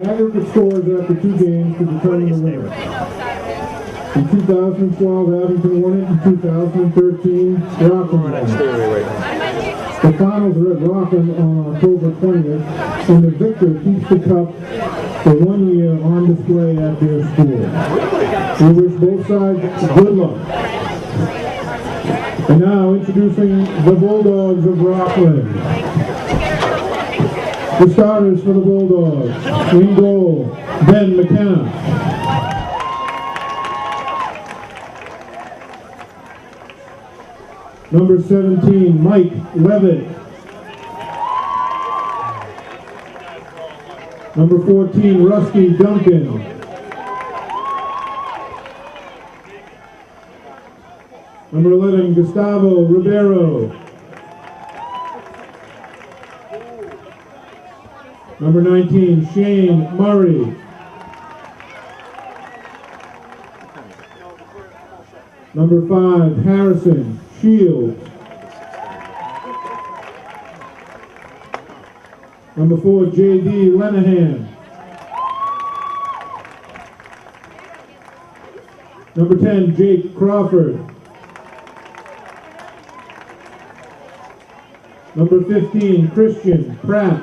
Aggregate scores after two games to determine the winner. In 2012, Abington won it. In 2013, Rockland won it. The finals are at Rockland on October 20th, and the victor keeps the cup for 1 year on display at their school. We wish both sides good luck. And now introducing the Bulldogs of Rockland. The starters for the Bulldogs. In goal, Ben McKenna. Number 17, Mike Levitt. Number 14, Rusty Duncan. Number 11, Gustavo Ribeiro. Number 19, Shane Murray. Number 5, Harrison Shields. Number 4, J.D. Lenahan. Number 10, Jake Crawford. Number 15, Christian Pratt.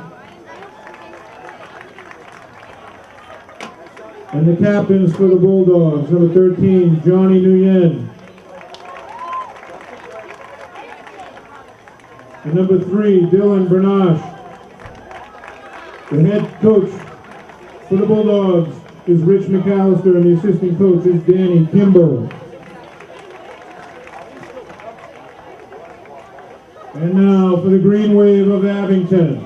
And the captains for the Bulldogs, number 13, Johnny Nguyen. And number 3, Dylan Bernache. The head coach for the Bulldogs is Rich McAllister, and the assistant coach is Danny Kimball. And now for the Green Wave of Abington.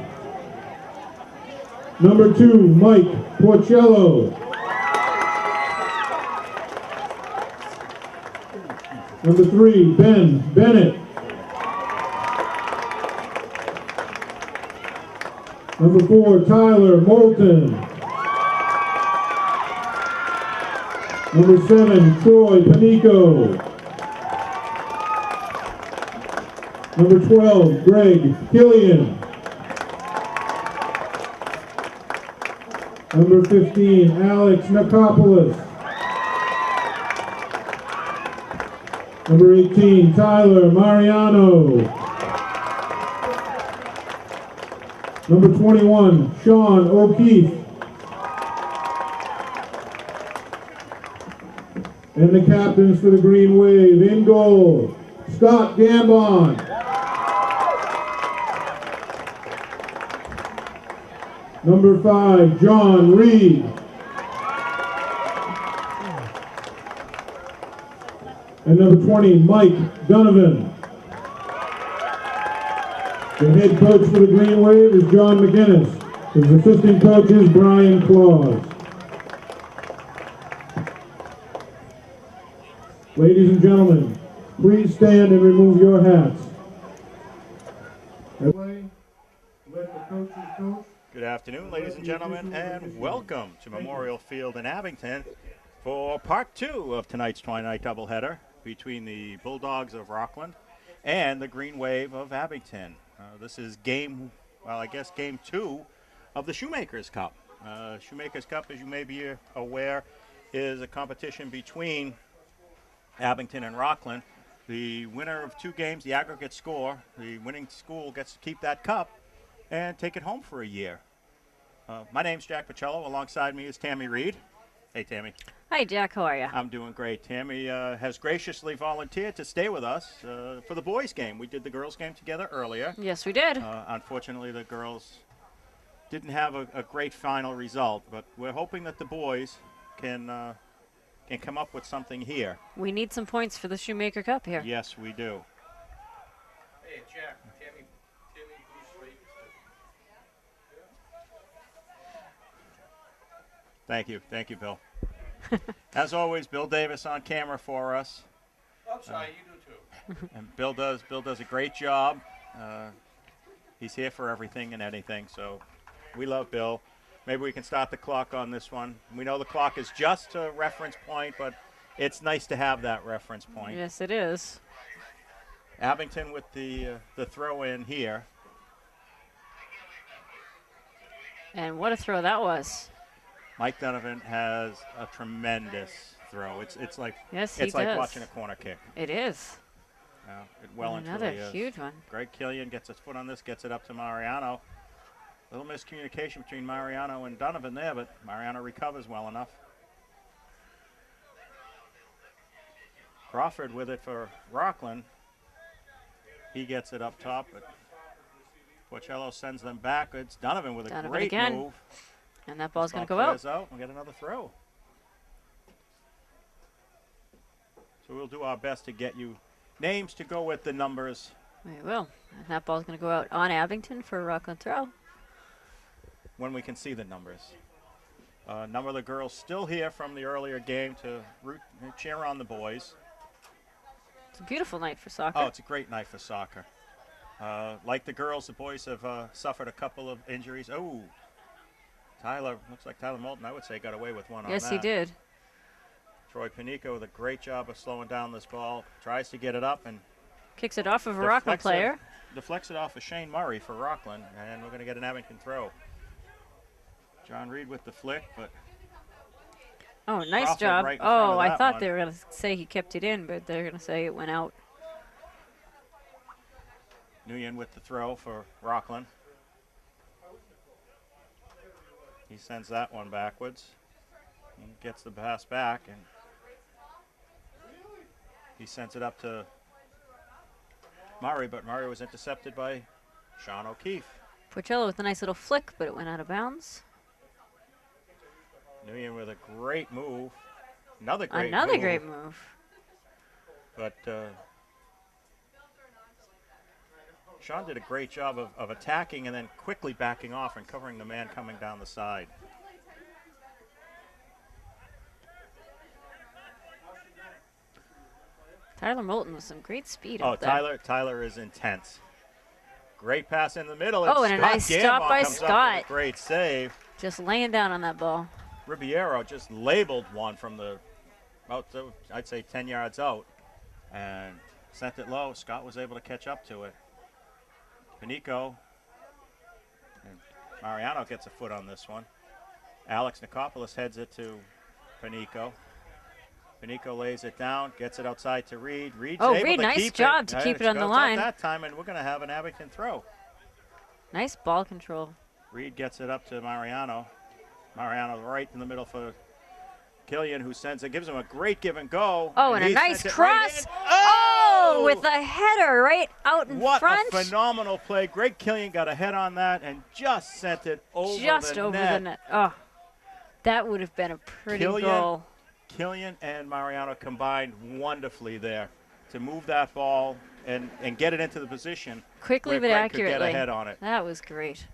Number 2, Mike Porcello. Number 3, Ben Bennett. Number 4, Tyler Moulton. Number 7, Troy Panico. Number 12, Greg Killian. Number 15, Alex Nikopoulos. Number 18, Tyler Mariano. Number 21, Sean O'Keefe. And the captains for the Green Wave, in goal, Scott Gambon. Number 5, John Reed. And number 20, Mike Donovan. The head coach for the Green Wave is John McGinnis. His assistant coach is Brian Claus. Ladies and gentlemen, please stand and remove your hats. Let the coaches coach. Good afternoon, ladies and gentlemen, and welcome to Memorial Field in Abington for part 2 of tonight's twilight doubleheader between the Bulldogs of Rockland and the Green Wave of Abington. This is game 2 of the Shoemakers Cup. Shoemakers Cup, as you may be aware, is a competition between Abington and Rockland. The winner of 2 games, the aggregate score, the winning school gets to keep that cup and take it home for a year. My name's Jack Pacello. Alongside me is Tammy Reed. Hey, Tammy. Hi, Jack. How are you? I'm doing great. Tammy has graciously volunteered to stay with us for the boys' game. We did the girls' game together earlier. Yes, we did. Unfortunately, the girls didn't have a great final result, but we're hoping that the boys can come up with something here. We need some points for the Shoemaker Cup here. Yes, we do. Hey, Jack. Tammy, Bruce Reed. Thank you, Bill. As always, Bill Davis on camera for us. I'm sorry, you do too. And Bill does a great job. He's here for everything and anything, so we love Bill. Maybe we can start the clock on this one. We know the clock is just a reference point, but it's nice to have that reference point. Yes, it is. Abington with the throw in here. And what a throw that was. Mike Donovan has a tremendous throw. It's like Yes, he it's like does. watching a corner kick. It is. It well and Another truly is. huge one. Greg Killian gets his foot on this, gets it up to Mariano. A little miscommunication between Mariano and Donovan there, but Mariano recovers well enough. Crawford with it for Rockland. He gets it up top, but Porcello sends them back. It's Donovan with a great again. move. And that ball's going to Ball go out. clears out. We'll get another throw. So we'll do our best to get you names to go with the numbers. We will. And that ball's going to go out on Abington for a Rockland throw. When we can see the numbers. A number of the girls still here from the earlier game to root and cheer on the boys. It's a beautiful night for soccer. Oh, it's a great night for soccer. Like the girls, the boys have suffered a couple of injuries. Oh, looks like Tyler Moulton, I would say, got away with one on that. Yes, he did. Troy Panico with a great job of slowing down this ball. Tries to get it up and Kicks it off of a Rockland player. Deflects it off of Shane Murray for Rockland, and we're going to get an Abington throw. John Reed with the flick, but Oh, nice Crawford job. right in front Oh, of I that thought one. they were going to say he kept it in, but they're going to say it went out. Nguyen with the throw for Rockland. He sends that one backwards. He gets the pass back, and he sends it up to Murray, but Murray was intercepted by Sean O'Keefe. Porcello with a nice little flick, but it went out of bounds. Nguyen with a great move. Another Great move. But Sean did a great job of attacking and then quickly backing off and covering the man coming down the side. Tyler Moulton with some great speed Oh, up there. Tyler is intense. Great pass in the middle. Oh, and a nice stop by comes up with Scott. a great save. Just laying down on that ball. Ribeiro just labeled one from I'd say 10 yards out and sent it low. Scott was able to catch up to it. Panico and Mariano gets a foot on this one. Alex Nikopoulos heads it to Panico. Panico lays it down, gets it outside to Reed. Reed's able Reed, to nice keep job it. to keep it on the Goes up line. that time, and we're going to have an Abington throw. Nice ball control. Reed gets it up to Mariano. Mariano right in the middle for Killian, who sends it, gives him a great give and go. Oh, and a he nice sends it cross. right in. Oh, with a header right out in What front. a phenomenal play. Greg Killian got a head on that and just sent it over the net. Oh, that would have been a pretty goal. Killian and Mariano combined wonderfully there to move that ball and get it into the position Quickly where but Greg could accurately. get a head on it. That was great.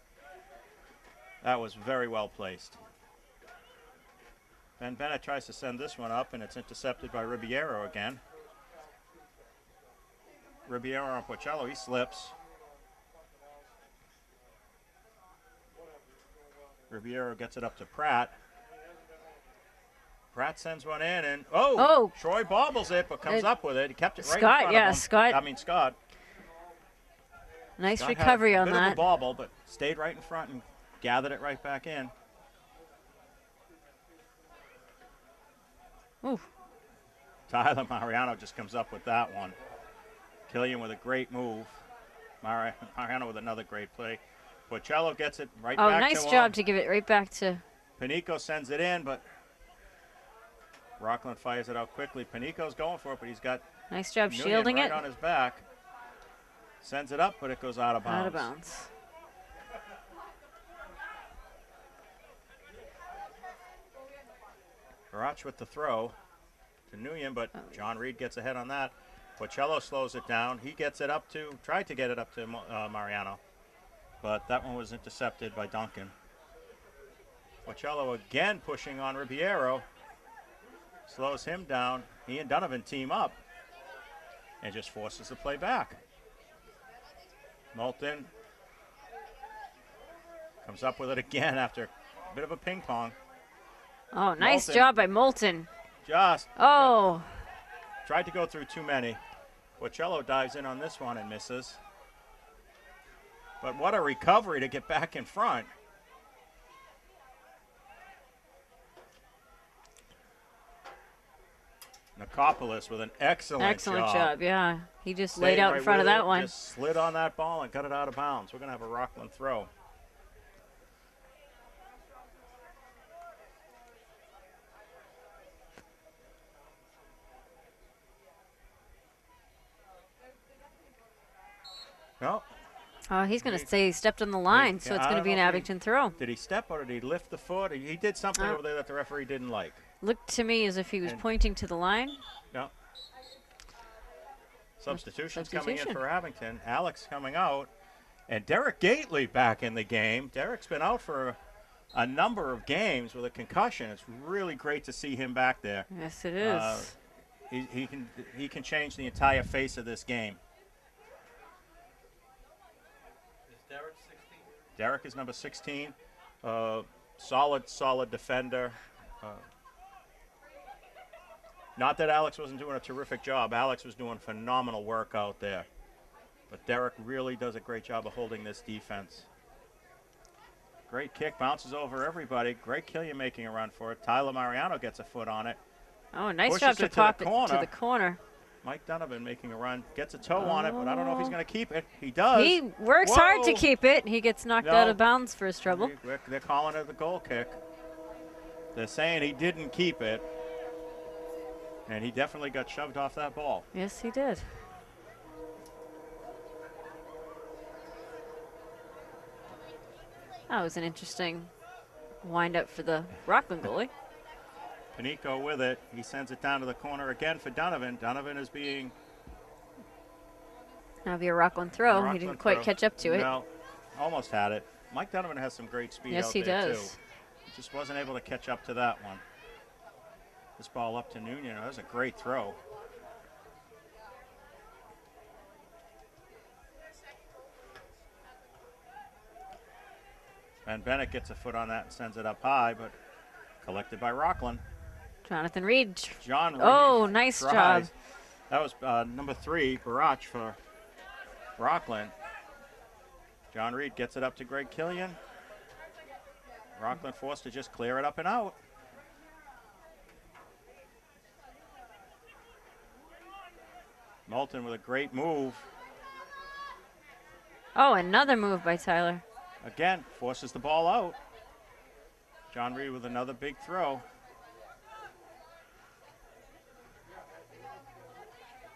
That was very well placed. Ben Bennett tries to send this one up, and it's intercepted by Ribeiro again. Ribeiro on Porcello, he slips. Ribeiro gets it up to Pratt. Pratt sends one in, and Troy bobbles it, but comes up with it. He kept it right in front of him. Scott. Nice Scott recovery had on a bit that. of a bobble, but stayed right in front and gathered it right back in. Ooh. Tyler Mariano just comes up with that one. Killian with a great move. Mariano with another great play. Porcello gets it right back to him. Nice job to give it right back to. Panico sends it in, but Rockland fires it out quickly. Panico's going for it, but he's got Nice job Nguyen shielding right it. on his back. Sends it up, but it goes out of bounds. Out of bounds. Barach with the throw to Nguyen, but John Reed gets ahead on that. Porcello slows it down. He gets it up to, tried to get it up to Mariano, but that one was intercepted by Duncan. Porcello again pushing on Ribeiro. Slows him down. He and Donovan team up and just forces the play back. Moulton comes up with it again after a bit of a ping pong. Oh, nice Moulton job by Moulton. Just Oh. tried to go through too many. Porcello dives in on this one and misses. But what a recovery to get back in front. Kopolis with an excellent job. Yeah, he just Staying laid out in right front of with that it, one. Just slid on that ball and got it out of bounds. We're going to have a Rockland throw. No. Oh, he's going to say he stepped on the line, so it's going to be an Abington throw. Did he step or did he lift the foot? He did something over there that the referee didn't like. Looked to me as if he was pointing to the line. No. Substitutions coming in for Abington. Alex coming out. And Derek Gately back in the game. Derek's been out for a number of games with a concussion. It's really great to see him back there. Yes, it is. He can change the entire face of this game. Derek 16? Derek is number 16. Solid defender. Not that Alex wasn't doing a terrific job. Alex was doing phenomenal work out there. But Derek really does a great job of holding this defense. Great kick, bounces over everybody. Great Killian making a run for it. Tyler Mariano gets a foot on it. Oh, nice job to pop it to the corner. Mike Donovan making a run, gets a toe on it, but I don't know if he's going to keep it. He does. He works hard to keep it. He gets knocked out of bounds for his trouble. They're calling it the goal kick. They're saying he didn't keep it, and he definitely got shoved off that ball. Yes, he did. That was an interesting wind-up for the Rockland goalie. Panico with it. He sends it down to the corner again for Donovan. Donovan is being... That'll be a Rockland throw. He didn't quite catch up to it. No, almost had it. Mike Donovan has some great speed out there, too. Yes, he does. He just wasn't able to catch up to that one. This ball up to Noonan. That was a great throw. And Bennett gets a foot on that and sends it up high, but collected by Rockland. Jonathan Reed. John Reed. Oh, nice job. That was number 3, Barach for Rockland. John Reed gets it up to Greg Killian. Rockland forced to just clear it up and out. Moulton with a great move. Oh, another move by Tyler. Again, forces the ball out. John Reed with another big throw.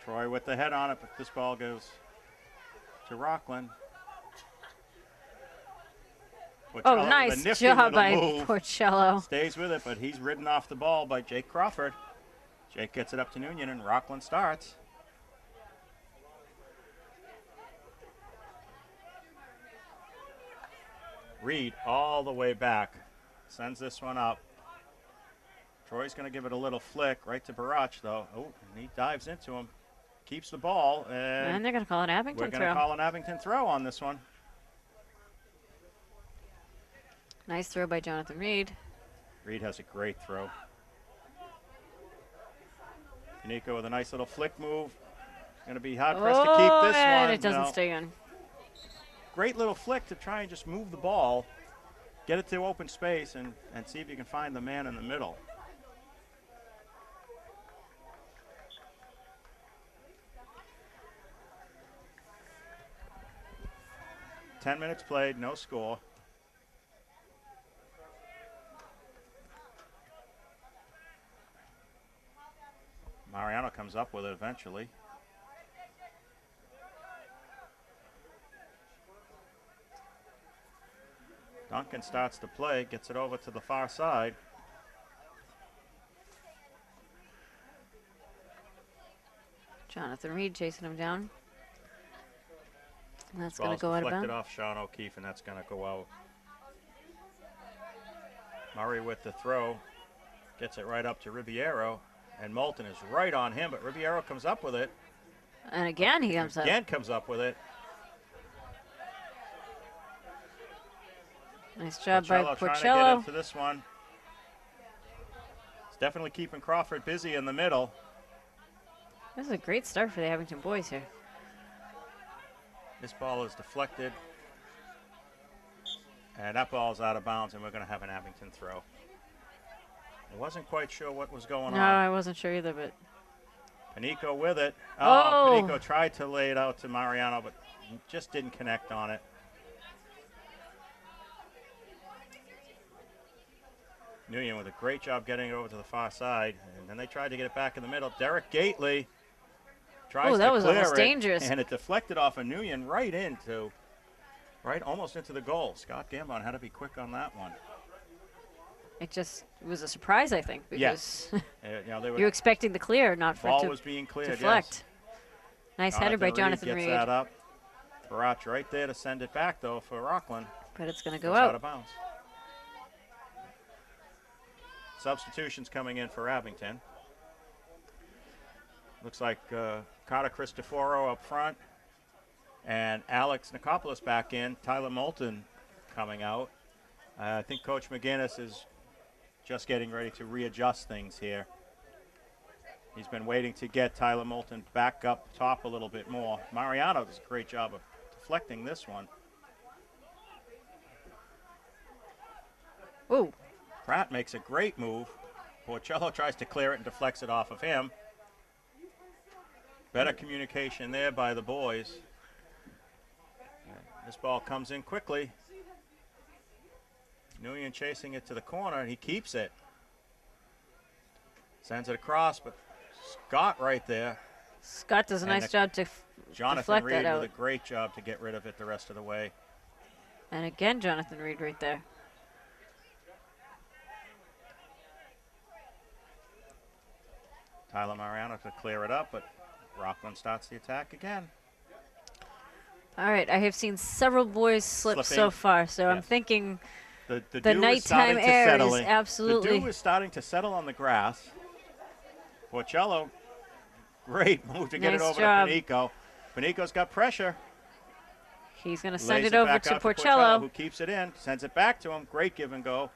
Troy with the head on it, but this ball goes to Rockland. Oh, nice job by Porcello. Stays with it, but he's ridden off the ball by Jake Crawford. Jake gets it up to Noonan, and Rockland starts. Reed all the way back. Sends this one up. Troy's going to give it a little flick right to Barach, though. Oh, and he dives into him. Keeps the ball. And they're going to call an Abington throw. We're going to call an Abington throw on this one. Nice throw by Jonathan Reed. Reed has a great throw. Panico with a nice little flick move. Going to be hard-pressed to keep this and one. It doesn't stay in. Great little flick to try and just move the ball, get it to open space, and see if you can find the man in the middle. Ten minutes played, no score. Mariano comes up with it eventually. Duncan starts to play, gets it over to the far side. Jonathan Reed chasing him down. And that's going to go out of bounds. Deflected off Sean O'Keefe, and that's going to go out. Murray with the throw. Gets it right up to Ribeiro. And Moulton is right on him, but Ribeiro comes up with it. And again he comes up. Again comes up with it. Nice job by Trying to get Porcello. into this one. It's definitely keeping Crawford busy in the middle. This is a great start for the Abington boys here. This ball is deflected. And that ball is out of bounds, and we're going to have an Abington throw. I wasn't quite sure what was going on. No, I wasn't sure either, but Panico with it. Oh. Panico tried to lay it out to Mariano, but just didn't connect on it. Nguyen with a great job getting it over to the far side, and then they tried to get it back in the middle. Derek Gately tries to that was clear almost it, dangerous. and it deflected off of Nguyen right almost into the goal. Scott Gambon had to be quick on that one. It just was a surprise, I think, because you're expecting the clear, not for it ball to was being cleared, deflect. yes. Nice header by Jonathan Reed Reed. gets that up. Barach right there to send it back, though, for Rockland. But it's going to go Goes out out. of bounds. Substitutions coming in for Abington. Looks like Carter Cristoforo up front and Alex Nikopoulos back in. Tyler Moulton coming out. I think Coach McGinnis is just getting ready to readjust things here. He's been waiting to get Tyler Moulton back up top a little bit more. Mariano does a great job of deflecting this one. Ooh. Pratt makes a great move. Porcello tries to clear it and deflects it off of him. Better communication there by the boys. This ball comes in quickly. Nguyen chasing it to the corner, and he keeps it. Sends it across, but Scott right there. Scott does a nice job to Jonathan deflect Reed that out. with a great job to get rid of it the rest of the way. And again, Jonathan Reed right there. Tyler Mariano to clear it up, but Rockland starts the attack again. All right, I have seen several boys slip so far, so I'm thinking the nighttime air is absolutely. The dew is starting to settle on the grass. Porcello, great move to get it over to Panico. Panico's got pressure. He's going to send it over to Porcello, who keeps it in, sends it back to him. Great give and go.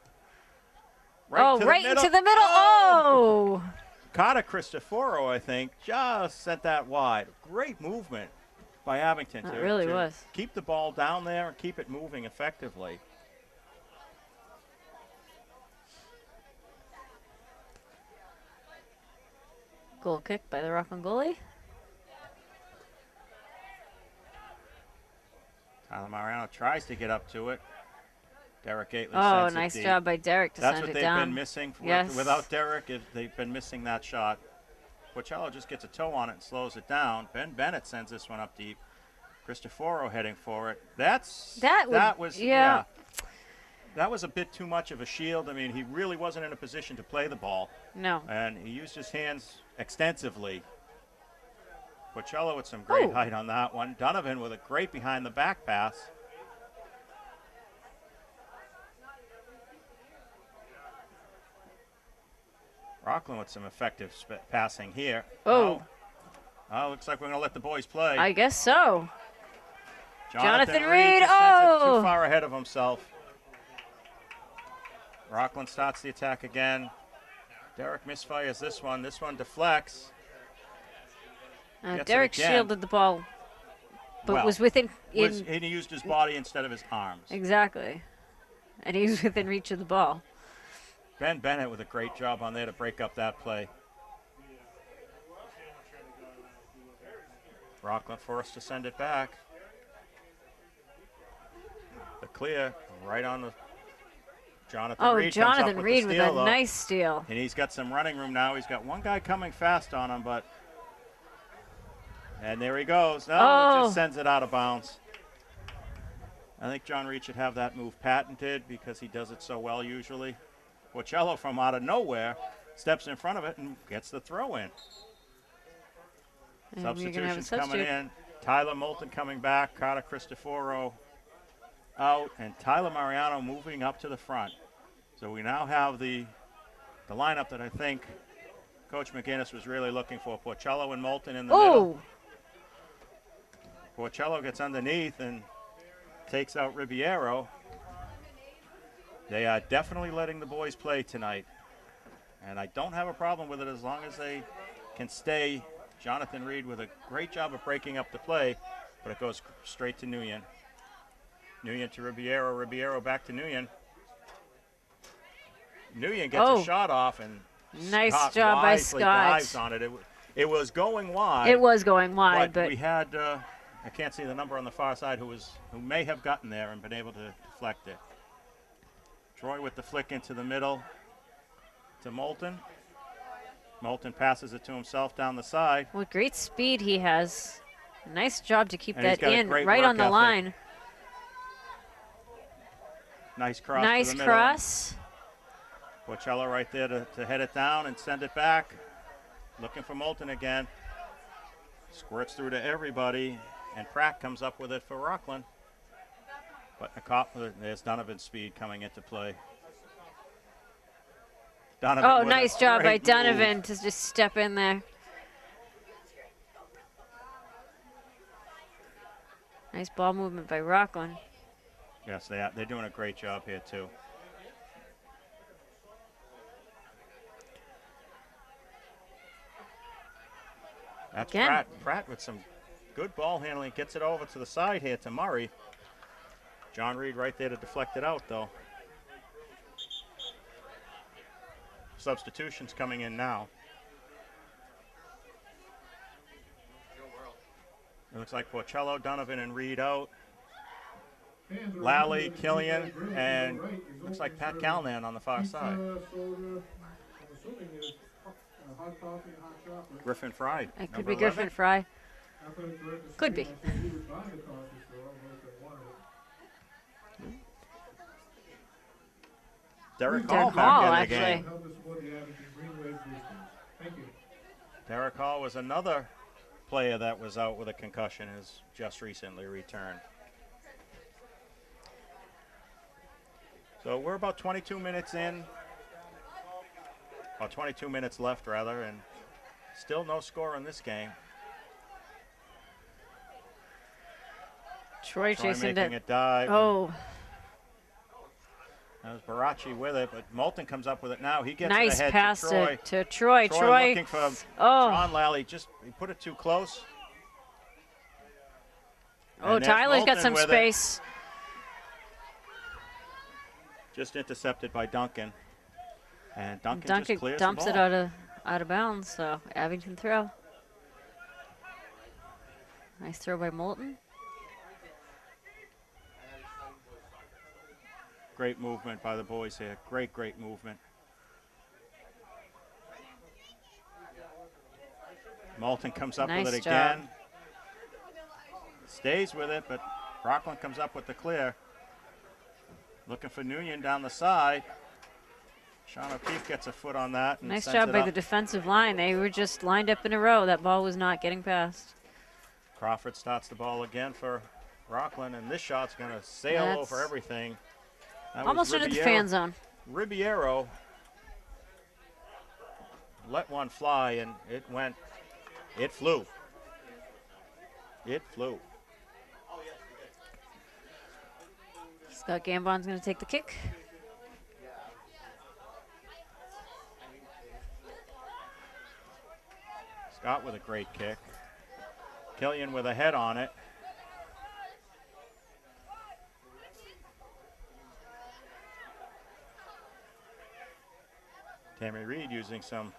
Right into the middle. Oh! Carter Cristoforo, I think, just sent that wide. Great movement by Abington It really was. Keep the ball down there and keep it moving effectively. Goal kick by the Rockland goalie. Tyler Mariano tries to get up to it. Derek Gately sends it nice deep. job by Derek to send it down. That's what they've been missing. Without Derek, they've been missing that shot. Porcello just gets a toe on it and slows it down. Ben Bennett sends this one up deep. Cristoforo heading for it. That was a bit too much of a shield. I mean, he really wasn't in a position to play the ball. No. And he used his hands extensively. Porcello with some great height on that one. Donovan with a great behind the back pass. Rockland with some effective passing here. Oh, looks like we're going to let the boys play. I guess so. Jonathan Reed. Sends it too far ahead of himself. Rockland starts the attack again. Derek misfires this one. This one deflects. Derek shielded the ball, but was within. He used his body instead of his arms. Exactly. And he was within reach of the ball. Ben Bennett with a great job on there to break up that play. Rockland forced to send it back. The clear right on the Jonathan Reed. Jonathan Reed with a nice steal. And he's got some running room now. He's got one guy coming fast on him, and there he goes. It just sends it out of bounds. I think John Reed should have that move patented because he does it so well usually. Porcello from out of nowhere steps in front of it and gets the throw in. And Substitutions coming in. Tyler Moulton coming back. Carter Cristoforo out. And Tyler Mariano moving up to the front. So we now have the lineup that I think Coach McGinnis was really looking for. Porcello and Moulton in the middle. Porcello gets underneath and takes out Ribeiro. They are definitely letting the boys play tonight. And I don't have a problem with it as long as they can stay. Jonathan Reed with a great job of breaking up the play, but it goes straight to Nguyen. Nguyen to Ribeiro. Ribeiro back to Nguyen. Nguyen gets a shot off and nice job by Scott. Dives on it. It was going wide. It was going wide, but we had I can't see the number on the far side who may have gotten there and been able to deflect it. Troy with the flick into the middle to Moulton. Moulton passes it to himself down the side. what great speed he has. Nice job to keep that in right work on the ethic. line. Nice cross. Nice to the middle. cross. Porcello right there to head it down and send it back. Looking for Moulton again. Squirts through to everybody, and Pratt comes up with it for Rockland. But there's Donovan's speed coming into play. Donovan Oh, nice job by Donovan move. to just step in there. Nice ball movement by Rockland. Yes, they're doing a great job here, too. That's Again. Pratt with some good ball handling. Gets it over to the side here to Murray. John Reed right there to deflect it out, though. Substitutions coming in now. It looks like Porcello, Donovan, and Reed out. Lally, Killian, and looks like Pat Calnan on the far side. Griffin Fry. It could number be Griffin 11. Fry. Could be. Derek Derek Hall back Hall, in the actually. game. Derek Hall was another player that was out with a concussion, has just recently returned. So we're about 22 minutes in, or 22 minutes left rather, and still no score in this game. Troy chasing making it. a dive. Oh, That was Barachi with it, but Moulton comes up with it now. He gets nice it ahead pass to Troy. to Troy. Troy looking for Oh. John Lally. He put it too close. Oh, And there's Tyler's got Moulton some with it. space. Just intercepted by Duncan. And Duncan just clears dumps the it ball. out of bounds, so Abington throw. Nice throw by Moulton. Great movement by the boys here. Great movement. Moulton comes up with Nice it job. again. Stays with it, but Rockland comes up with the clear. Looking for Nguyen down the side. Sean O'Keefe gets a foot on that. And Nice sends job it by up. the defensive line. They were just lined up in a row. That ball was not getting past. Crawford starts the ball again for Rockland, and this shot's going to sail That's over everything. That was almost into the Ribiero. fan zone. Ribiero let one fly, and it flew. It flew. Scott Gambon's going to take the kick. Scott with a great kick. Killian with a head on it. Tammy Reed using some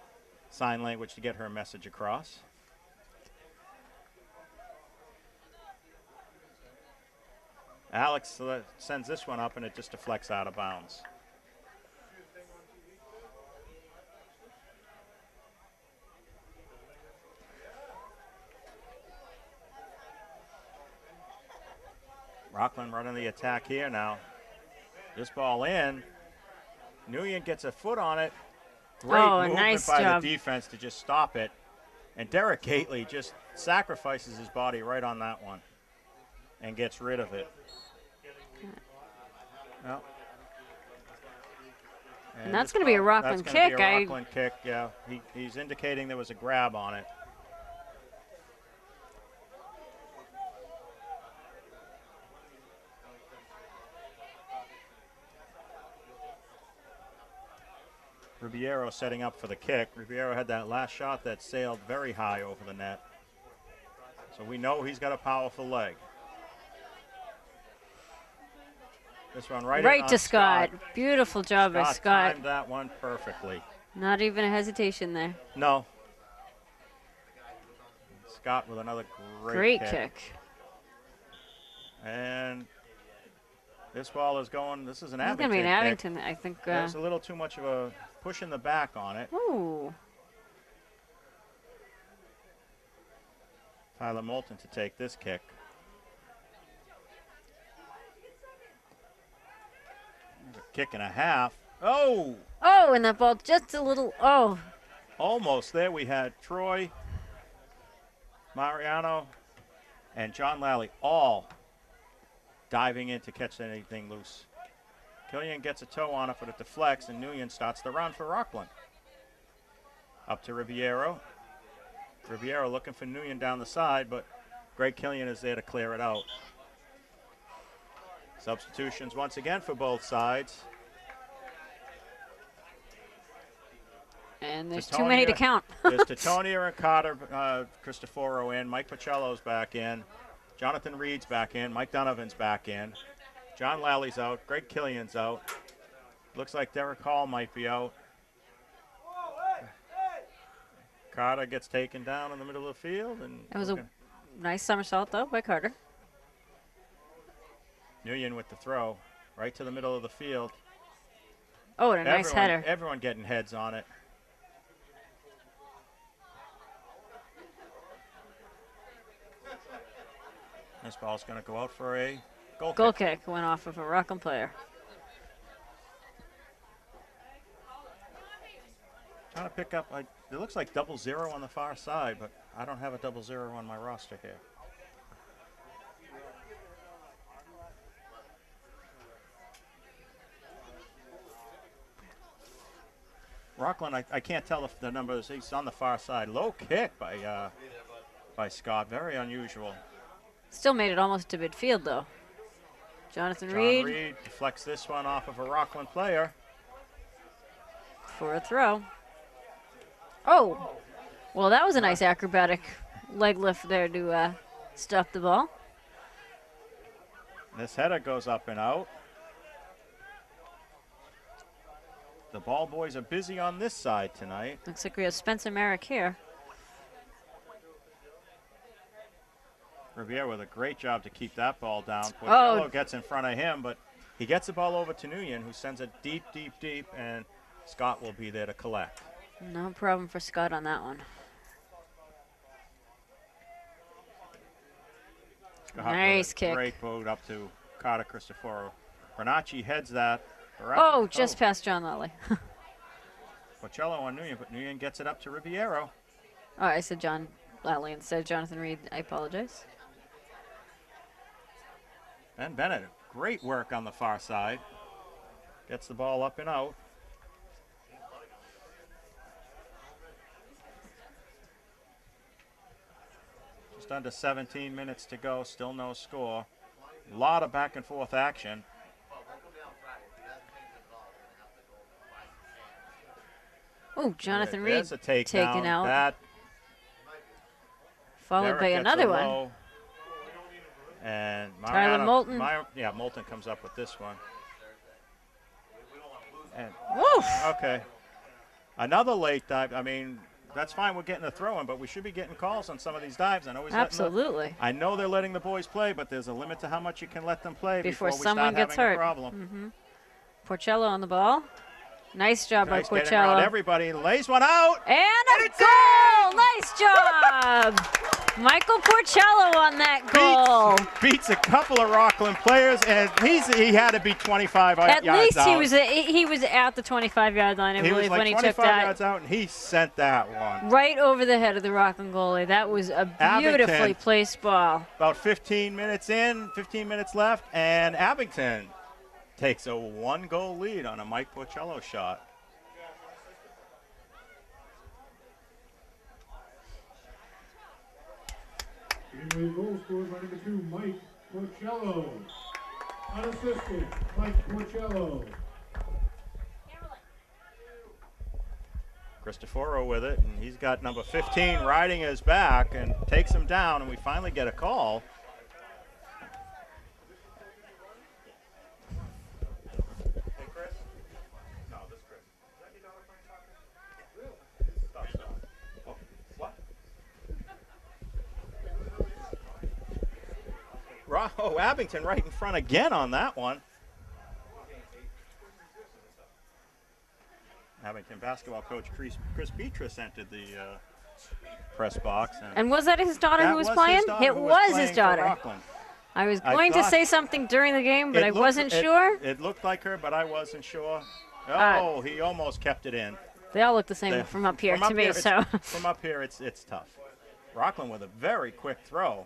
sign language to get her message across. Alex sends this one up, and it just deflects out of bounds. Rockland running the attack here now. This ball in. Nguyen gets a foot on it. Great movement nice by job. the defense to just stop it. And Derek Gately just sacrifices his body right on that one and gets rid of it. Well, And that's going to be a Rockland that's gonna kick. Be a Rockland kick, yeah. He's indicating there was a grab on it. Ribiero setting up for the kick. Ribiero had that last shot that sailed very high over the net. So we know he's got a powerful leg. This one right in on to Scott. Beautiful job by Scott. Timed that one perfectly. Not even a hesitation there. No. Scott with another great kick. And this ball is going, this is an Abington It's going to be an Abington, kick. I think. There's a little too much of a push in the back on it. Ooh. Tyler Moulton to take this kick. A kick and a half. Oh! Oh, and that ball just a little, oh. Almost there. We had Troy, Mariano, and John Lally all diving in to catch anything loose. Killian gets a toe on it, but it deflects, and Nguyen starts the run for Rockland. Up to Riviero. Riviero looking for Nguyen down the side, but Greg Killian is there to clear it out. Substitutions once again for both sides. And there's too many to count. There's Titonia and Carter, Cristoforo in. Mike Pacello's back in. Jonathan Reed's back in. Mike Donovan's back in. John Lally's out. Greg Killian's out. Looks like Derek Hall might be out. Carter gets taken down in the middle of the field. And that was a nice somersault, though, by Carter. Nguyen with the throw right to the middle of the field. Oh, and a nice header. Everyone getting heads on it. This ball's going to go out for a goal kick. Went off of a Rockland player. Trying to pick up, it looks like 0-0 on the far side, but I don't have a 0-0 on my roster here. Rockland, I can't tell if the numbers. He's on the far side. Low kick by Scott. Very unusual. Still made it almost to midfield, though. John Reed deflects this one off of a Rockland player. For a throw. Oh! Well, that was a nice acrobatic leg lift there to stop the ball. This header goes up and out. The ball boys are busy on this side tonight. Looks like we have Spencer Merrick here. Riviere with a great job to keep that ball down. Porcello gets in front of him, but he gets the ball over to Nguyen, who sends it deep, deep, deep, and Scott will be there to collect. No problem for Scott on that one. Scott nice kick. Great boat up to Carter Cristoforo. Bernacci heads that. Just past John Lally. Porcello on Nguyen, but Nguyen gets it up to Riviero. Oh, I said John Lally instead of Jonathan Reed. I apologize. And Bennett, great work on the far side. Gets the ball up and out. Just under 17 minutes to go, still no score. A lot of back and forth action. Oh, Jonathan Reed a taken out. That followed by another one. And Tyler Moulton. Moulton comes up with this one. And woof. Okay. Another late dive. I mean, that's fine. We're getting a throw in, but we should be getting calls on some of these dives. I know absolutely. I know they're letting the boys play, but there's a limit to how much you can let them play before someone gets hurt. A problem. Porcello on the ball. Nice job by Porcello. Everybody lays one out. And a goal! Nice job! Michael Porcello on that goal. Beats a couple of Rockland players, and he had to be 25 yards out. At least he was at the 25-yard line, I believe, when he took that. 25 yards out, and he sent that one. Right over the head of the Rockland goalie. That was a beautifully Abington, placed ball. About 15 minutes left, and Abington takes a 1-goal lead on a Mike Porcello shot. Anyway, goal scored by number 2, Mike Porcello. Unassisted, Mike Porcello. Cristoforo with it, and he's got number 15 riding his back and takes him down, and we finally get a call. Hey, Chris? No, this Chris. Is that your daughter playing soccer? Really? Oh, what? Abington right in front again on that one. Abington basketball coach Chris Beatrice entered the press box. And was that his daughter who was playing? It was his daughter. I was going to say something during the game, but I wasn't sure. It looked like her, but I wasn't sure. Oh, he almost kept it in. They all look the same from up here to me. So from up here, it's tough. Rockland with a very quick throw.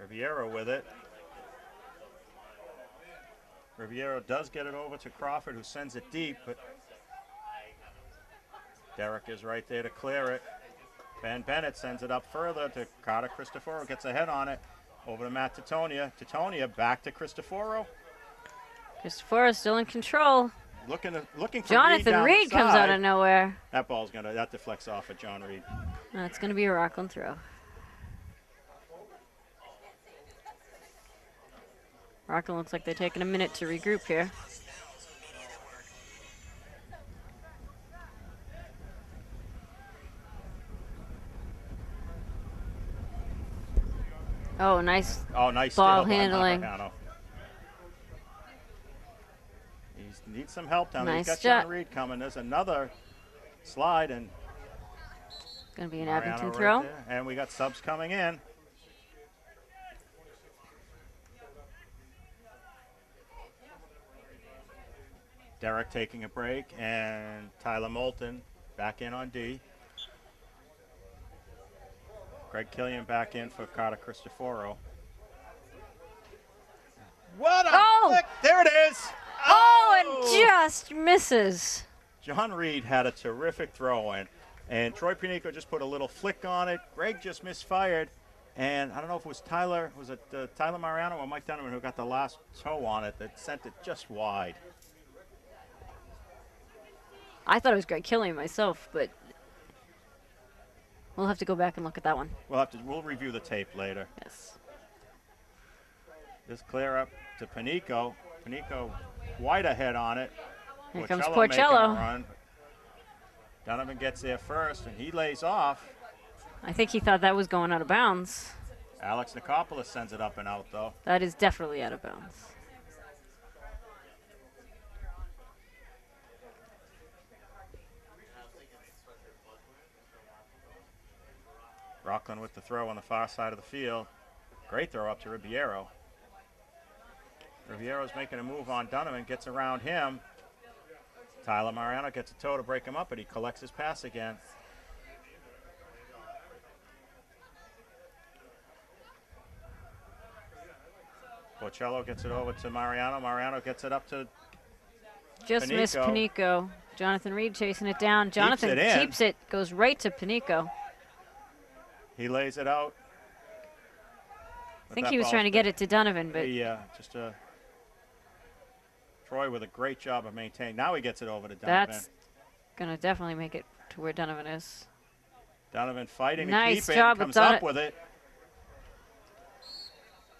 Riviero with it. Riviero does get it over to Crawford, who sends it deep, but Derek is right there to clear it. Van Bennett sends it up further to Carter Cristoforo, gets ahead on it. Over to Matt Titonia. Titonia back to Cristoforo. Cristoforo still in control. Looking for Jonathan Reed comes out of nowhere. That deflects off at John Reed. That's going to be a Rockland throw. Rockland looks like they're taking a minute to regroup here. Oh, nice ball handling. He needs some help down there. He's got John Reed coming. There's another slide, and going to be an Abington throw. And we got subs coming in. Derek taking a break, and Tyler Moulton back in on D. Greg Killian back in for Carter Cristoforo. What a flick! There it is! Oh, and just misses. John Reed had a terrific throw in, and Troy Pinico just put a little flick on it. Greg just misfired, and I don't know if it was Tyler Mariano or Mike Donovan who got the last toe on it that sent it just wide. I thought it was Greg Killian myself, but we'll have to go back and look at that one. We'll review the tape later. Yes. This clear up to Pinico. Pinico wide ahead on it. Here comes Porcello. Donovan gets there first, and he lays off. I think he thought that was going out of bounds. Alex Nikopoulos sends it up and out, though. That is definitely out of bounds. Rockland with the throw on the far side of the field. Great throw up to Riviero. Riviero's making a move on Donovan, gets around him. Tyler Mariano gets a toe to break him up, but he collects his pass again. Porcello gets it over to Mariano. Mariano gets it up to Just Pinico. missed Pinico. Jonathan Reed chasing it down. Jonathan keeps it, goes right to Pinico. He lays it out. I think he was trying to get it to Donovan, but Troy with a great job of maintaining. Now he gets it over to Donovan. That's going to definitely make it to where Donovan is. Donovan fighting nice to keep job it, comes up with it.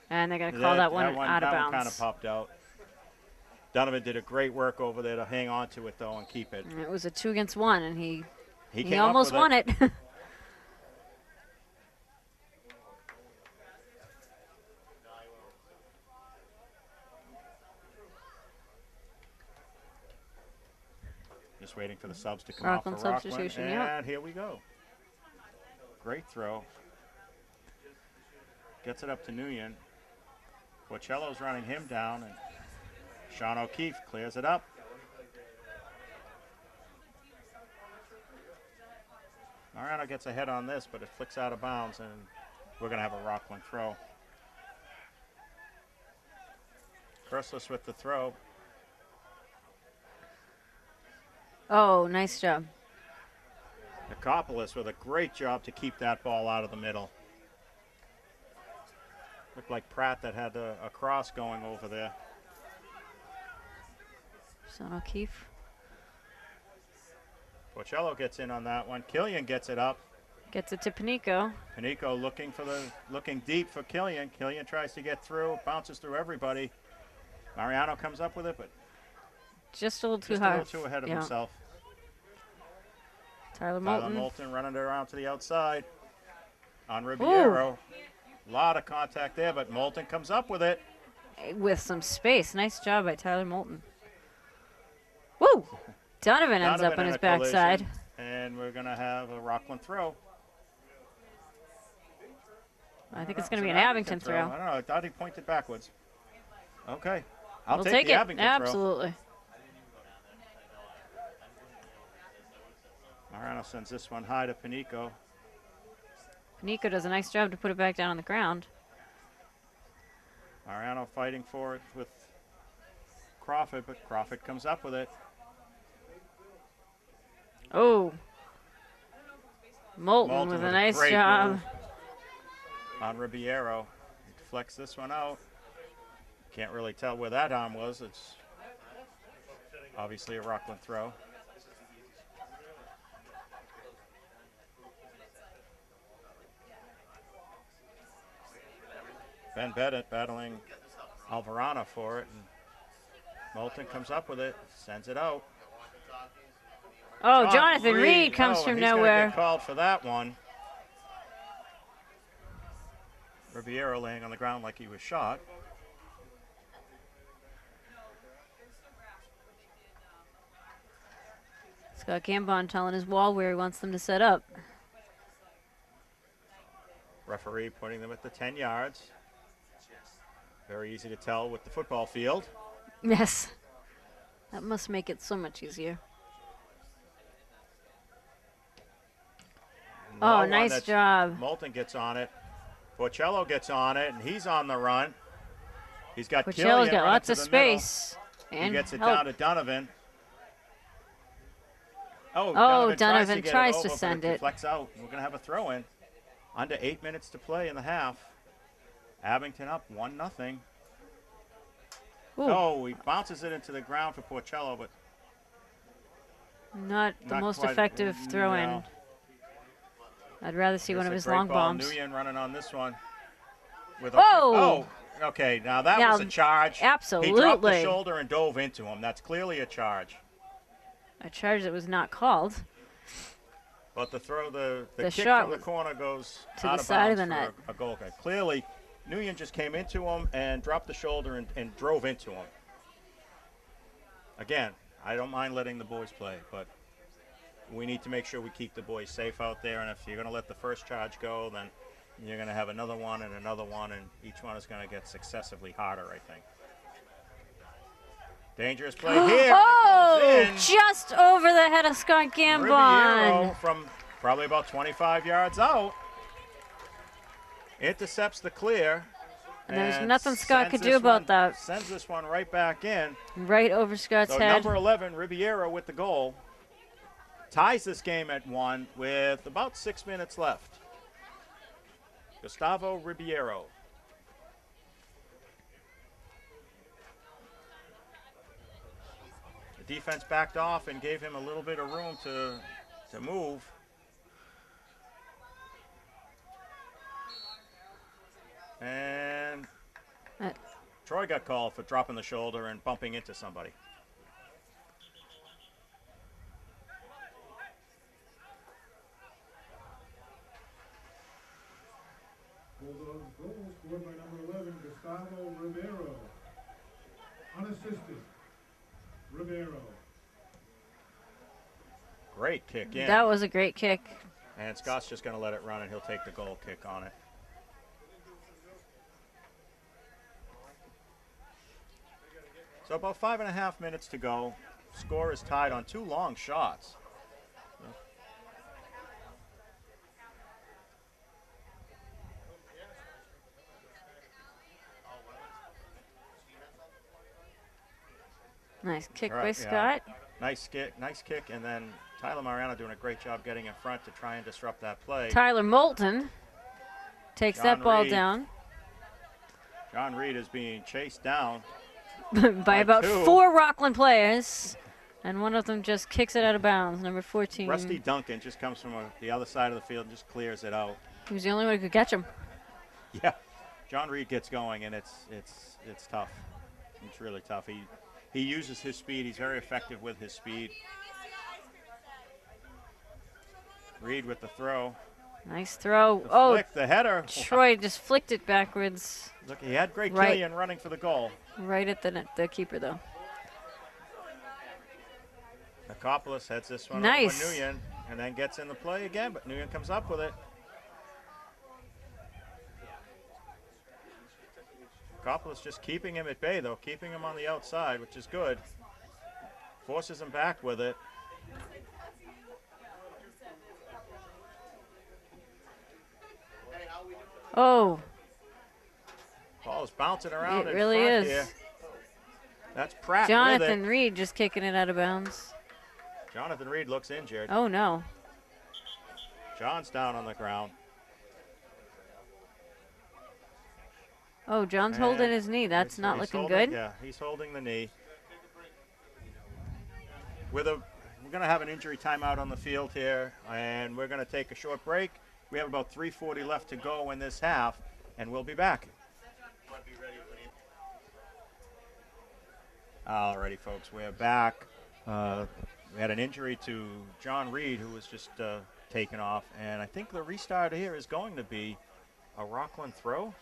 And they're going to call that one out of bounds. That one kind of popped out. Donovan did a great work over there to hang on to it, though, and keep it. And it was a 2-against-1, and he almost won it. Just waiting for the subs to come off for Rockland. Substitution, and here we go. Great throw. Gets it up to Nguyen. Porcello's running him down, and Sean O'Keefe clears it up. Mariano gets ahead on this, but it flicks out of bounds, and we're going to have a Rockland throw. Chrysalis with the throw. Oh, nice job. Nikopoulos with a great job to keep that ball out of the middle. Looked like Pratt that had a cross going over there. Sean O'Keefe. Porcello gets in on that one. Killian gets it up. Gets it to Pinico. Pinico looking deep for Killian. Killian tries to get through, bounces through everybody. Mariano comes up with it, but just a little too hard. A little too ahead of himself. Tyler Moulton running it around to the outside. on Ribeiro. A lot of contact there, but Moulton comes up with it. With some space. Nice job by Tyler Moulton. Woo! Donovan ends up on in his a collision, backside. and we're going to have a Rockland throw. I think it's going to be an Abington throw. I don't know. I thought he pointed backwards. Okay. I'll We'll take the it. Abington Absolutely. throw. Mariano sends this one high to Panico. Panico does a nice job to put it back down on the ground. Mariano fighting for it with Crawford, but Crawford comes up with it. Oh. Moulton with a nice job. On Ribeiro. He deflects this one out. Can't really tell where that arm was. It's obviously a Rockland throw. Ben Bennett battling Alvarado for it, and Moulton comes up with it, sends it out. Oh, Jonathan Reed comes from nowhere. He's get called for that one. Ribeiro laying on the ground like he was shot. Scott Gambon telling his wall where he wants them to set up. Referee putting them at the 10 yards. Very easy to tell with the football field. Yes. That must make it so much easier. Oh, nice job. Moulton gets on it. Porcello gets on it, and he's on the run. He's got Porcello's Killian got lots of middle. space. And he gets it down to Donovan. Donovan tries to over, send but it. Deflects out. We're going to have a throw in. Under 8 minutes to play in the half. Abington up 1-0. Oh, he bounces it into the ground for Porcello, but not the most quite, effective throw-in. No. I'd rather see one of his long ball. bombs. Nguyen running on this one. With okay. Now that was a charge. Absolutely. He dropped the shoulder and dove into him. That's clearly a charge. A charge that was not called. But the throw, the kick shot from the corner goes to out the of side of bounds the net. for a goal kick. Clearly, Nguyen just came into him and dropped the shoulder and drove into him. Again, I don't mind letting the boys play, but we need to make sure we keep the boys safe out there. And if you're going to let the first charge go, then you're going to have another one, and each one is going to get successively harder, I think. Dangerous play here. Oh, just over the head of Scott Gambon. Ribeiro from probably about 25 yards out intercepts the clear. And there's nothing Scott could do about that. Sends this one right back in. Right over Scott's head. Number 11, Ribeiro with the goal. Ties this game at 1 with about 6 minutes left. Gustavo Ribeiro. The defense backed off and gave him a little bit of room to move. And Troy got called for dropping the shoulder and bumping into somebody. Bulldogs goal scored by number 11, Gustavo Ribeiro. Unassisted. Ribeiro. Great kick in. That was a great kick. And Scott's just going to let it run, and he'll take the goal kick on it. So about 5.5 minutes to go. Score is tied on 2 long shots. Nice kick by Scott. Nice kick, and then Tyler Mariano doing a great job getting in front to try and disrupt that play. Tyler Moulton takes that ball down. John Reed is being chased down by about 4 Rockland players, and one of them just kicks it out of bounds, number 14. Rusty Duncan just comes from the other side of the field and just clears it out. He was the only one who could catch him. Yeah, John Reed gets going, and it's tough. It's really tough. He uses his speed. He's very effective with his speed. Reed with the throw. Nice throw. The Oh, flick, the header. Troy just flicked it backwards. Look, he had great Right. Killian running for the goal. Right at the keeper, though. Nikopoulos heads this one Nice. over Nguyen and then gets in the play again, but Nguyen comes up with it. Nikopoulos just keeping him at bay, though, keeping him on the outside, which is good. Forces him back with it. Oh, Ball is bouncing around it in really front is. here. That's Pratt Jonathan with it. Reed just kicking it out of bounds. Jonathan Reed looks injured. Oh, no. John's down on the ground. Oh, John's holding his knee. That's not He's looking holding- good. Yeah, he's holding the knee. We're going to have an injury timeout on the field here, and we're going to take a short break. We have about 3:40 left to go in this half, and we'll be back. Alrighty, folks, we're back. We had an injury to John Reed, who was just taken off, and I think the restart here is going to be a Rockland throw.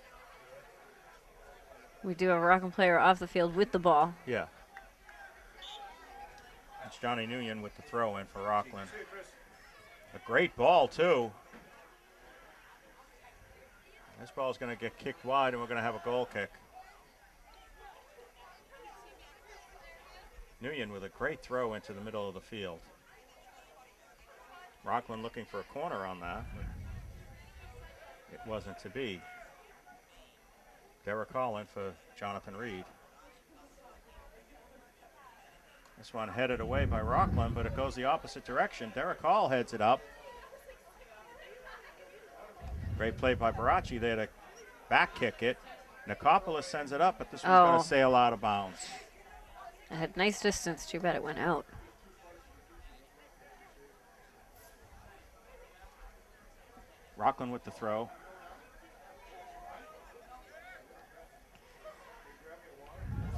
We do have a Rockland player off the field with the ball. Yeah. It's Johnny Nguyen with the throw in for Rockland. A great ball, too. This ball is going to get kicked wide, and we're going to have a goal kick. Nguyen with a great throw into the middle of the field. Rockland looking for a corner on that, but it wasn't to be. Derek Hall in for Jonathan Reed. This one headed away by Rockland, but it goes the opposite direction. Derek Hall heads it up. Great play by Barachi there to back kick it. Nikopoulos sends it up, but this one's going to sail out of bounds. It had nice distance. Too bad it went out. Rockland with the throw.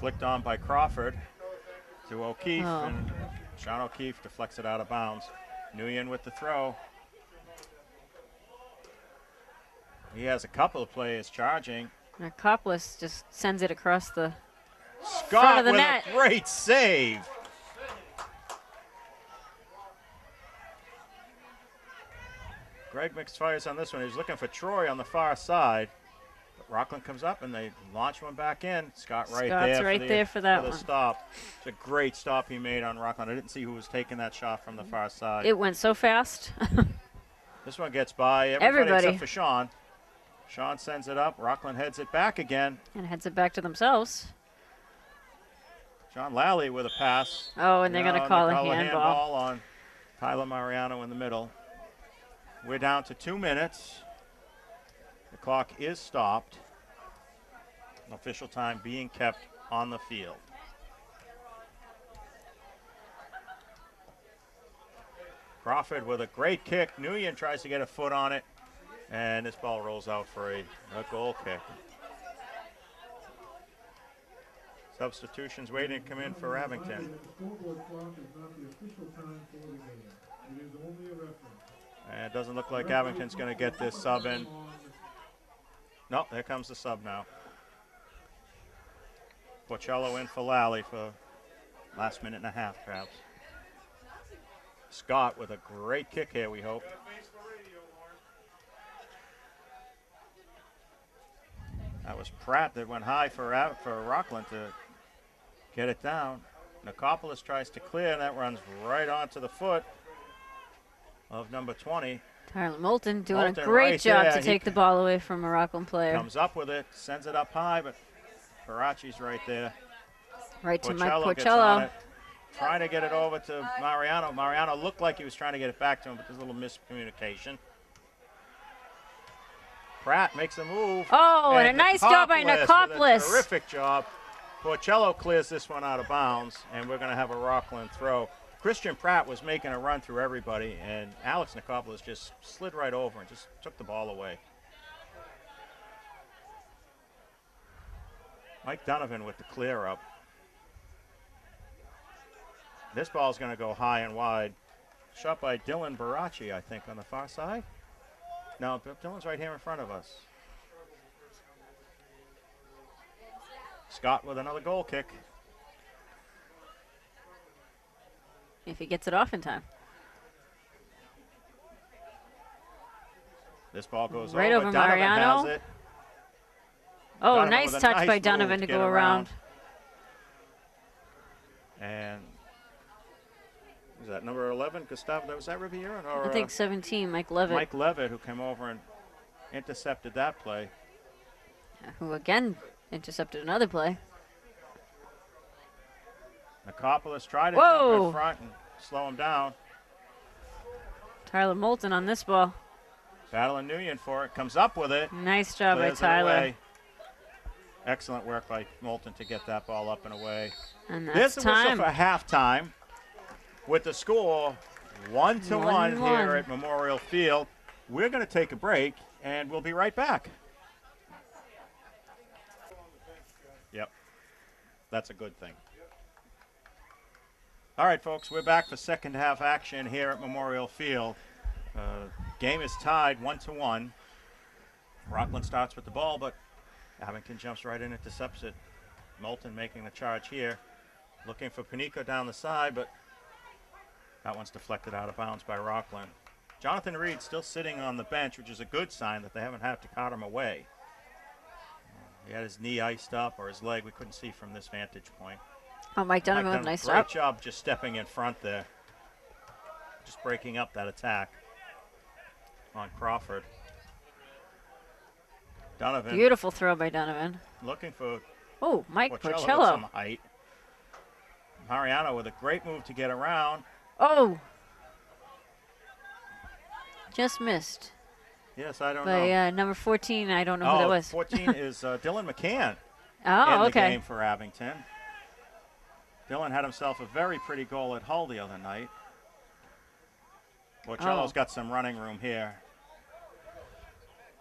Flicked on by Crawford to O'Keefe, and Sean O'Keefe deflects it out of bounds. Nguyen with the throw. He has a couple of players charging. Nikopoulos just sends it across the Scott front of the with net. a great save. Greg Mix fires on this one. He's looking for Troy on the far side. But Rockland comes up and they launch one back in. Scott right Scott's there right there for that the one. stop. It's a great stop he made on Rockland. I didn't see who was taking that shot from the far side. It went so fast. This one gets by everybody except for Sean. Sean sends it up. Rockland heads it back again. And heads it back to themselves. John Lally with a pass. Oh, and they're going to call a handball. On Tyler Mariano in the middle. We're down to 2 minutes. The clock is stopped. Official time being kept on the field. Crawford with a great kick. Nguyen tries to get a foot on it. And this ball rolls out for a goal kick. Substitutions waiting to come in for Abington. And it doesn't look like Abington's going to get this sub in. No, there comes the sub now. Porcello in for Lally for last minute and a half, perhaps. Scott with a great kick here, we hope. That was Pratt that went high for Rockland to get it down. Nikopoulos tries to clear, and that runs right onto the foot of number 20. Tyler Moulton doing Moulton a great right job there. to take the ball away from a Rockland player. Comes up with it, sends it up high, but Barachi's right there. Right to Mike Porcello gets on Porcello. it, trying to get it over to Mariano. Mariano looked like he was trying to get it back to him, but there's a little miscommunication. Pratt makes a move. Oh, and a nice job by with a Nikopoulos. terrific job. Porcello clears this one out of bounds, and we're going to have a Rockland throw. Christian Pratt was making a run through everybody, and Alex Nikopoulos just slid right over and just took the ball away. Mike Donovan with the clear up. This ball is going to go high and wide. Shot by Dylan Barachi, I think, on the far side. No, Dylan's right here in front of us. Scott with another goal kick. If he gets it off in time. This ball goes Right over. over Donovan Mariano. has it. Oh, Donovan nice with a touch nice by move Donovan to get go around. And is that number 11, Gustavo? Was that Riviera? Or, I think 17, Mike Levitt. Mike Levitt, who came over and intercepted that play. Who again intercepted another play. Nicopolis tried to Whoa. jump in front and slow him down. Tyler Moulton on this ball. Battling Nguyen for it. Comes up with it. Nice job by Clears it Tyler. away. Excellent work by Moulton to get that ball up and away. And This that's is time. for halftime with the score 1-1 here at Memorial Field. We're going to take a break, and we'll be right back. Yep, that's a good thing. All right, folks, we're back for second half action here at Memorial Field. Game is tied 1-1. Rockland starts with the ball, but Abington jumps right in, intercepts it. Moulton making the charge here. Looking for Panico down the side, but that one's deflected out of bounds by Rockland. Jonathan Reed still sitting on the bench, which is a good sign that they haven't had to cart him away. He had his knee iced up or his leg. We couldn't see from this vantage point. Oh, Mike Donovan with a nice Great stop. job just stepping in front there. Just breaking up that attack on Crawford. Donovan. Beautiful throw by Donovan. Looking for Oh, Mike with some Porcello. height. Mariano with a great move to get around. Oh. Just missed. Yes, I don't By know. number 14, I don't know who that was. 14 is Dylan McCann Oh, in the okay. game for Abington. Dylan had himself a very pretty goal at Hull the other night. Porcello's got some running room here.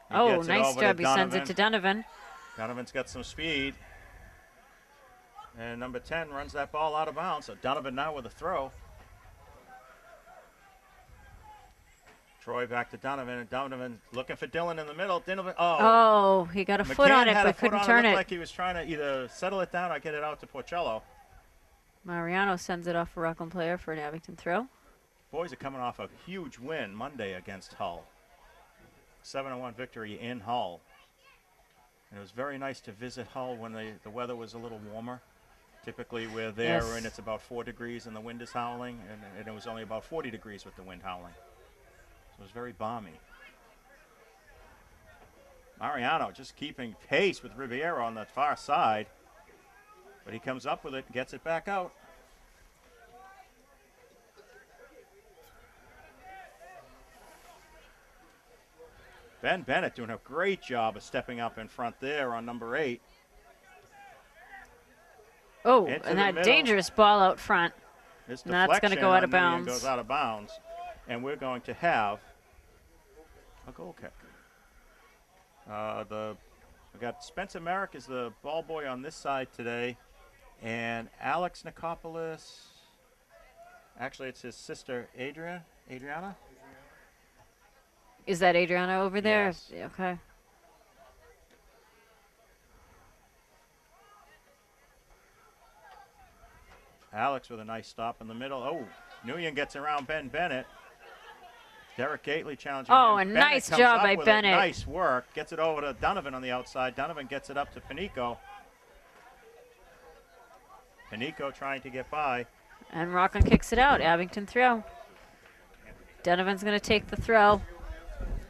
He Oh, gets it nice over job. to He sends it Donovan. to Donovan. Donovan's got some speed. And number 10 runs that ball out of bounds. So Donovan now with a throw. Troy back to Donovan, and Donovan looking for Dylan in the middle. Oh, he got a foot on it, had a but foot couldn't on turn Looked it. like he was trying to either settle it down or get it out to Porcello. Mariano sends it off a Rockland player for an Abington throw. Boys are coming off a huge win Monday against Hull. 7-1 victory in Hull. And it was very nice to visit Hull when the weather was a little warmer. Typically we're there Yes. and it's about 4 degrees and the wind is howling, and it was only about 40 degrees with the wind howling. So it was very balmy. Mariano just keeping pace with Riviera on the far side. But he comes up with it and gets it back out. Ben Bennett doing a great job of stepping up in front there on number 8. Oh, Into and the that middle. dangerous ball out front. This And that's gonna deflection go out of on Nguyen bounds. goes out of bounds, and we're going to have a goal kick. We got Spencer Merrick is the ball boy on this side today, and Alex Nicopolis. Actually, it's his sister Adriana. Is that Adriana over there? Yes. Yeah, okay. Alex with a nice stop in the middle. Oh, Nguyen gets around Ben Bennett. Derek Gately challenging Oh, him. a Bennett nice comes job up by with Bennett. It. Nice work. Gets it over to Donovan on the outside. Donovan gets it up to Panico. Panico trying to get by. And Rockland kicks it out. Abington throw. Donovan's going to take the throw.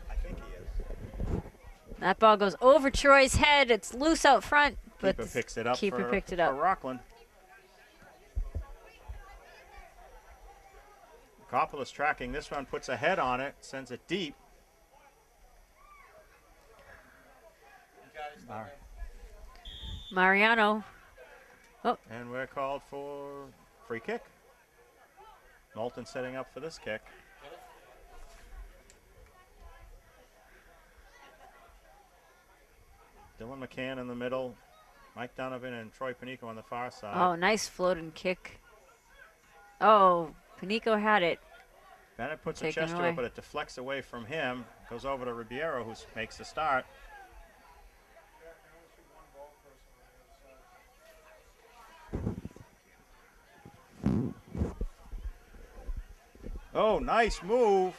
I think he is. That ball goes over Troy's head. It's loose out front. But Keeper picks it up keeper for, picked it for up. Rockland. Nicopolis tracking this one, puts a head on it, sends it deep. Mariano. And we're called for free kick. Moulton setting up for this kick. Dylan McCann in the middle. Mike Donovan and Troy Panico on the far side. Oh, nice floating kick. Oh, Panico had it. Bennett puts a Taken chest to away. it, but it deflects away from him. Goes over to Ribeiro, who makes the start. Oh, nice move.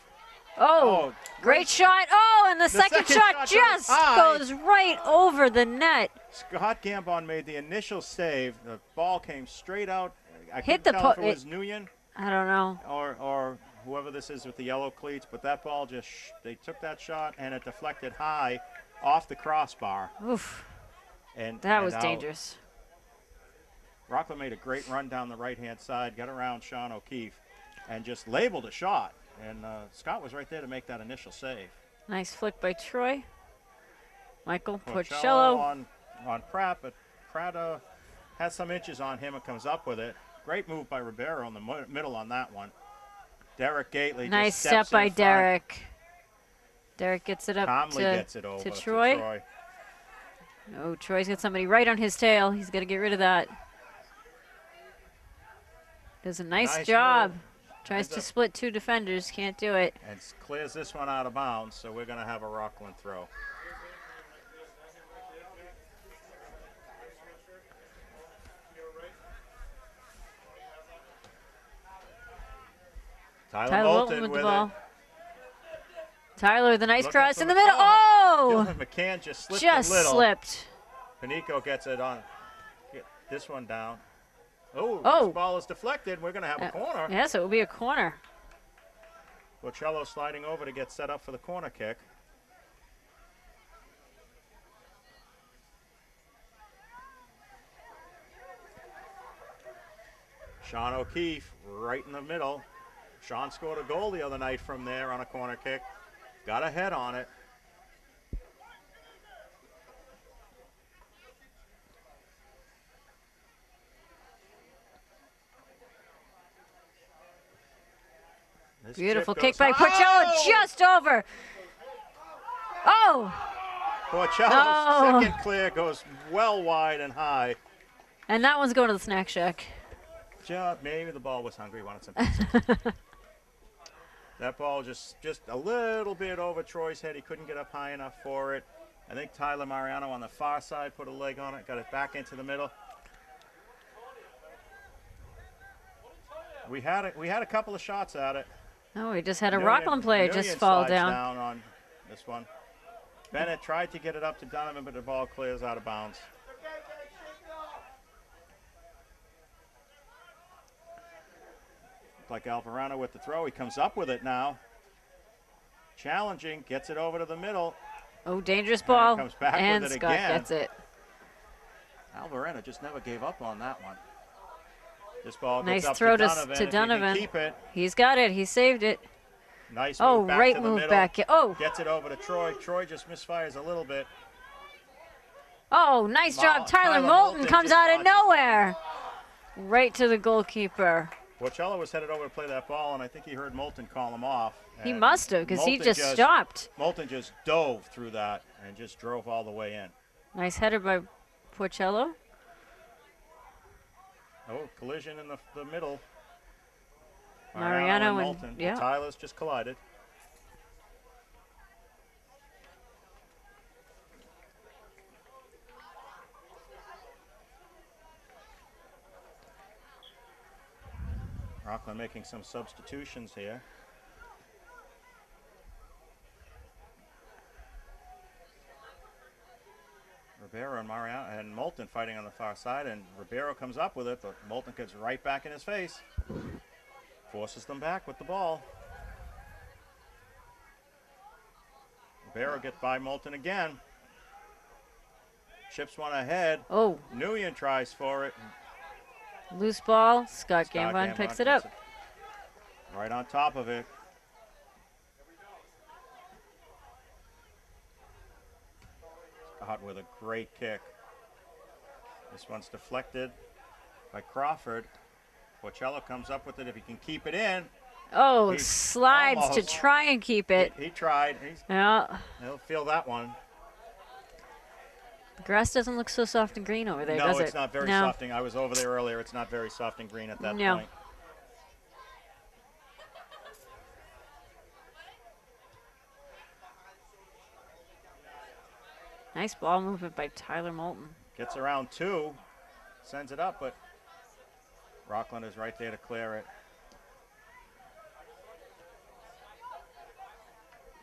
Oh, great shot. Oh, and the second shot goes just high. goes right over the net. Scott Gambon made the initial save. The ball came straight out. I Hit couldn't the tell if po- it was Nguyen I don't know. or whoever this is with the yellow cleats, but that ball just, they took that shot and it deflected high off the crossbar. Oof, And that was out. dangerous. Rockland made a great run down the right-hand side, got around Sean O'Keefe, and just labeled a shot. And Scott was right there to make that initial save. Nice flick by Troy. Michael Porcello Porcello. on Pratt, but Pratt has some inches on him and comes up with it. Great move by Ribeiro in the middle on that one. Derek Gately Nice just steps step by in front. Derek. Derek gets it up Calmly to, gets it over to Troy. Oh, Troy's got somebody right on his tail. He's got to get rid of that. Does a nice job. move. Tries Ends to up- split two defenders. Can't do it. And clears this one out of bounds, so we're going to have a Rockland throw. Tyler Moulton with the ball. it. Tyler with a nice Looking cross for in the middle. Oh! Dylan McCann just slipped Just a little. slipped. Panico gets it on. Get this one down. Oh, Oh. this ball is deflected. We're going to have a corner. Yes, it will be a corner. Porcello sliding over to get set up for the corner kick. Sean O'Keefe right in the middle. Sean scored a goal the other night from there on a corner kick. Got a head on it. This Beautiful chip kick goes by Porcello, Oh! just over. Oh, Porcello's Oh. second clear goes well wide and high. and that one's going to the snack shack. Maybe the ball was hungry, wanted some pizza. That ball just a little bit over Troy's head. He couldn't get up high enough for it. I think Tyler Mariano on the far side put a leg on it, got it back into the middle. We had a couple of shots at it. Oh, we just had a Nguyen- Rockland player just Nguyen fall slides down. on this one. Bennett tried to get it up to Donovan, but the ball clears out of bounds. Like Alvarado with the throw. He comes up with it now. Challenging, gets it over to the middle. Oh, dangerous And ball. comes back with And it Scott again. gets it. Alvarado just never gave up on that one. This ball Nice gets up throw to to Donovan. If he can Donovan. keep it. He's got it. He saved it. Nice Oh, move back right to the move middle. back. Oh, Gets it over to Troy. Troy just misfires a little bit. oh, nice job. Tyler Tyler Moulton Moulton comes just out of launches nowhere. Right to the goalkeeper. Porcello was headed over to play that ball, and I think he heard Moulton call him off. He And must have, because he Moulton just stopped. Moulton just dove through that and just drove all the way in. Nice header by Porcello. Oh, collision in the middle. Mariano and- Moulton. yeah. Tyler's just collided. Rockland making some substitutions here. Ribeiro and Mariano and Moulton fighting on the far side, and Ribeiro comes up with it, but Moulton gets right back in his face. Forces them back with the ball. Ribeiro gets by Moulton again. Chips one ahead. Oh, Nguyen tries for it. loose ball. Scott Scott Gambon Gambon picks it gets up. right on top of it. Scott with a great kick. This one's deflected by Crawford. Porcello comes up with it if he can keep it in. Oh, He slides to almost- try and keep it. He tried. Yeah. He'll feel that one. The grass doesn't look so soft and green over there, No, does it? it's not very No. soft. I was over there earlier. It's not very soft and green at that No. point. Nice ball movement by Tyler Moulton. Gets around 2. Sends it up, but Rockland is right there to clear it.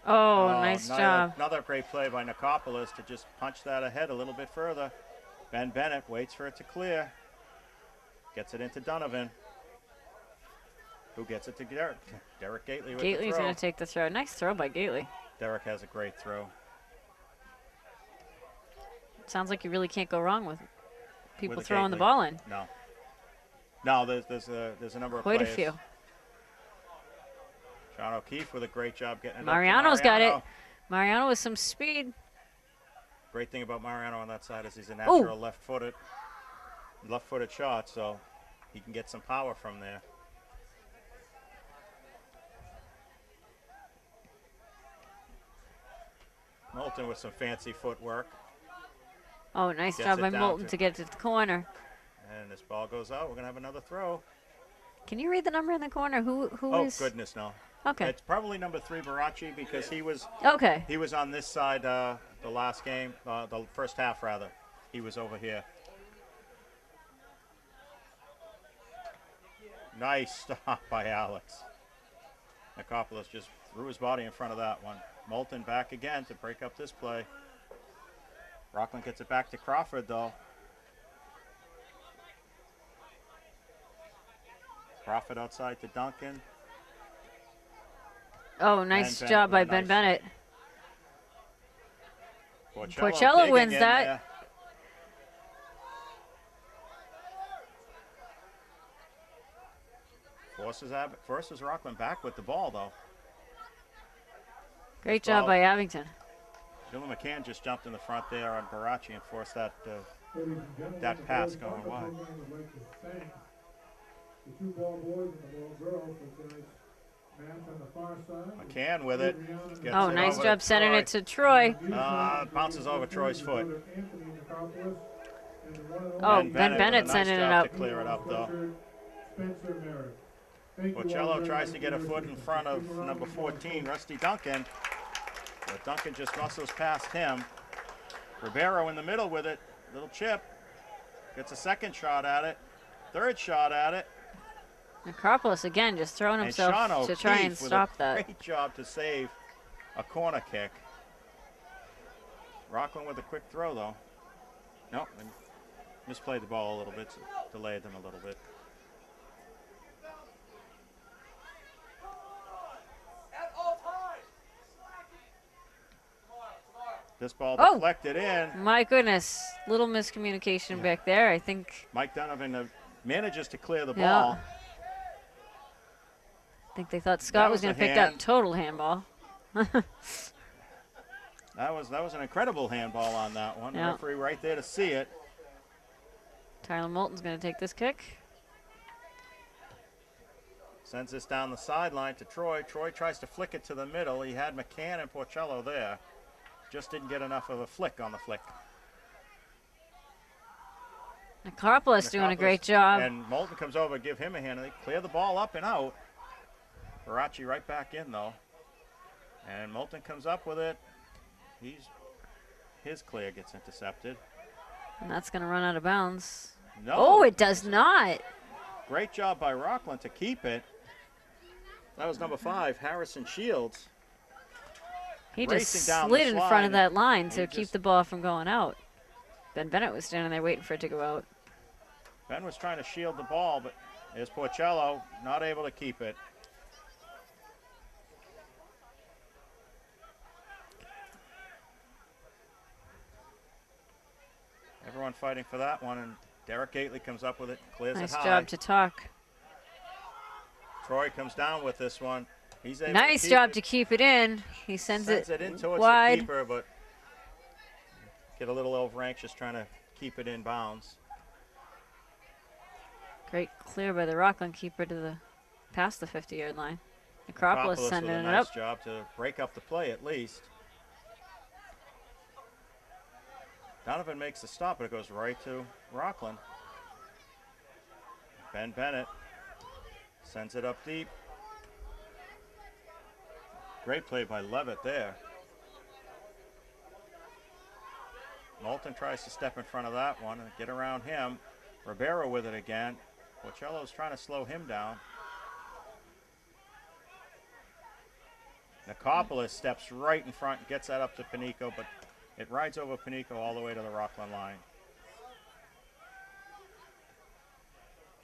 Oh, nice job. Another great play by Nicopolis to just punch that ahead a little bit further. Ben Bennett waits for it to clear. Gets it into Donovan, who gets it to Derek. Derek Gately with the Gately's throw. going to take the throw. Nice throw by Gately. Derek has a great throw. Sounds like you really can't go wrong with people With a throwing the Gately. ball in. No, there's a number of Quite a players. few. John O'Keefe with a great job getting it. Mariano's up to got it. Mariano. Mariano with some speed. Great thing about Mariano on that side is he's a natural left-footed shot, so he can get some power from there. Moulton with some fancy footwork. Oh, nice Gets job it by down Moulton to- to get to the corner. And this ball goes out. We're going to have another throw. Can you read the number in the corner? Who Oh, is? goodness, no. Okay. It's probably number 3, Baracci, because he was on this side the last game, the first half, rather. He was over here. Nice stop by Alex. Nicopolis just threw his body in front of that one. Moulton back again to break up this play. Rockland gets it back to Crawford, though. Crawford outside to Duncan. Oh, nice Ben job by Bennett, Ben nice. Bennett. Porcello Porcello wins digging in that. there. Forces Rockland back with the ball, though. Great job by Abington. Dylan McCann just jumped in the front there on Baracci and forced that Ladies and gentlemen, that the pass boys going soccer wide. program would like to thank the 2 ball boys and the ball girls for tonight's match on the far side. McCann with it. Gets Oh, it nice over job to sending Troy. it to Troy. Bounces over Troy's foot. Oh, Ben Ben Bennett with a nice sending it job up. to clear it up, though. Porcello tries to get a foot in front of number 14, Rusty Duncan. But Duncan just muscles past him. Ribeiro in the middle with it. Little chip. Gets a second shot at it. Third shot at it. Necropolis again just throwing And himself Sean to try and O'Keefe with stop a that. great job to save a corner kick. Rockland with a quick throw, though. Nope, they misplayed the ball a little bit, so delayed them a little bit. This ball deflected in. My goodness, little miscommunication back there. I think Mike Donovan manages to clear the Yeah. ball. they thought Scott was was a going to pick that hand. total handball. That was an incredible handball on that one. Yeah. Referee right there to see it. Tyler Moulton's going to take this kick. Sends this down the sideline to Troy. Troy tries to flick it to the middle. He had McCann and Porcello there. Just didn't get enough of a flick on the flick. Necropolis doing a great job. And Moulton comes over, give him a hand, and they clear the ball up and out. Baracci right back in, though. And Moulton comes up with it. His clear gets intercepted. And that's going to run out of bounds. No. Oh, it does not. Great job by Rockland to keep it. That was number 5, Harrison Shields. He Racing just down the slid in front of slide. that line He to keep just- the ball from going out. Ben Bennett was standing there waiting for it to go out. Ben was trying to shield the ball, but there's Porcello, not able to keep it. Everyone fighting for that one, and Derek Gately comes up with it, clears Nice it high. job to talk. Troy comes down with this one. He's able Nice to keep job it. to keep it in. He sends it in towards wide. the keeper, but get a little over anxious trying to keep it in bounds. Great clear by the Rockland keeper to the past the 50-yard line. Necropolis Acropolis sending with it a nice up. job to break up the play at least. Donovan makes the stop, but it goes right to Rockland. Ben Bennett sends it up deep. Great play by Levitt there. Moulton tries to step in front of that one and get around him. Ribeiro with it again. Bocello's trying to slow him down. Nicopolis steps right in front and gets that up to Panico, but it rides over Panico all the way to the Rockland line.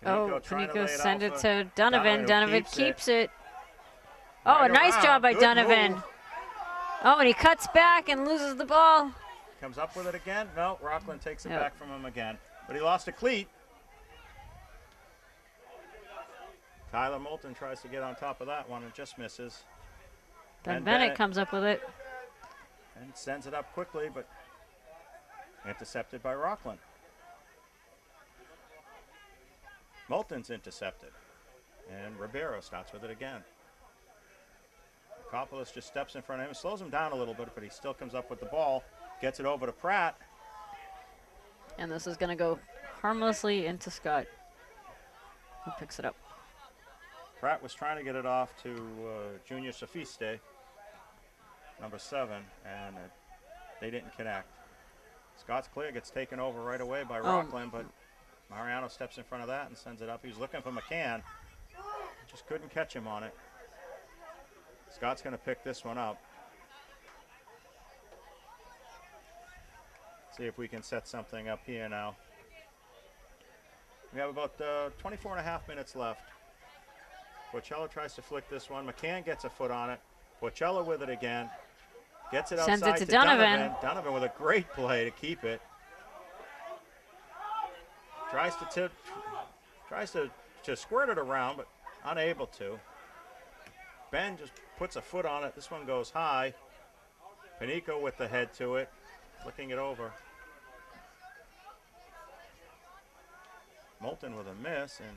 Panico send it to Donovan. Donovan keeps it. Right a nice around. job by Good Donovan. move. Oh, and he cuts back and loses the ball. Comes up with it again. No, Rockland takes it back from him again. But he lost a cleat. Tyler Moulton tries to get on top of that one and just misses. Ben Bennett comes up with it. And sends it up quickly, but intercepted by Rockland. Moulton's intercepted. And Ribeiro starts with it again. Nicopolis just steps in front of him, slows him down a little bit, but he still comes up with the ball, gets it over to Pratt. And this is going to go harmlessly into Scott, who picks it up. Pratt was trying to get it off to Junior Sophiste, number 7, and they didn't connect. Scott's clear, gets taken over right away by Rockland, but Mariano steps in front of that and sends it up. He's looking for McCann, just couldn't catch him on it. Scott's going to pick this one up. See if we can set something up here now. We have about 24 and a half minutes left. Bocello tries to flick this one. McCann gets a foot on it. Bocello with it again. Gets it outside Sends it to Donovan. Donovan with a great play to keep it. Tries to squirt it around, but unable to. Ben just puts a foot on it. This one goes high. Panico with the head to it, flicking it over. Moulton with a miss, and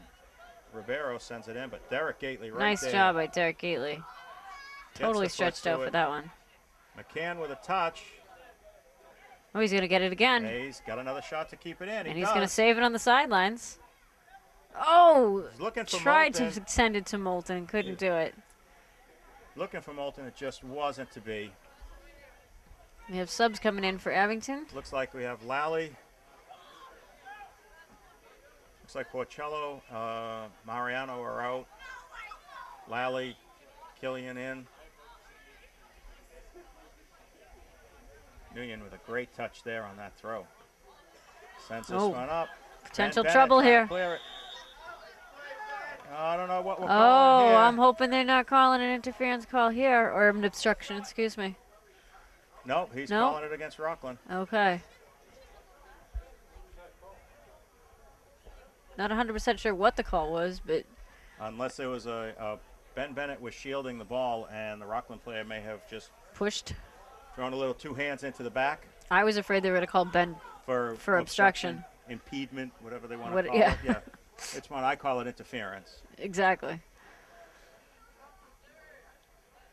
Ribeiro sends it in, but Derek Gately right nice there. Nice job by Derek Gately. Totally stretched out for that one. McCann with a touch. Oh, he's going to get it again. Yeah, he's got another shot to keep it in. And he's going to save it on the sidelines. Oh, he's looking for tried Moulton. To send it to Moulton, couldn't do it. Looking for Moulton, it just wasn't to be. We have subs coming in for Abington. Looks like we have Lally. Looks like Bocello, Mariano are out. Lally, Killian in. Nguyen with a great touch there on that throw. Sends this one up. Potential trouble here. Clear it. I don't know what we're calling here. I'm hoping they're not calling an interference call here, or an obstruction, excuse me. Nope, he's calling it against Rockland. Okay. Not 100% sure what the call was, but... Unless it was Ben Bennett was shielding the ball, and the Rockland player may have just... Pushed. Thrown a little two hands into the back. I was afraid they were going to call Ben for obstruction. Impediment, whatever they want to call it. Yeah. It's one I call it interference. Exactly.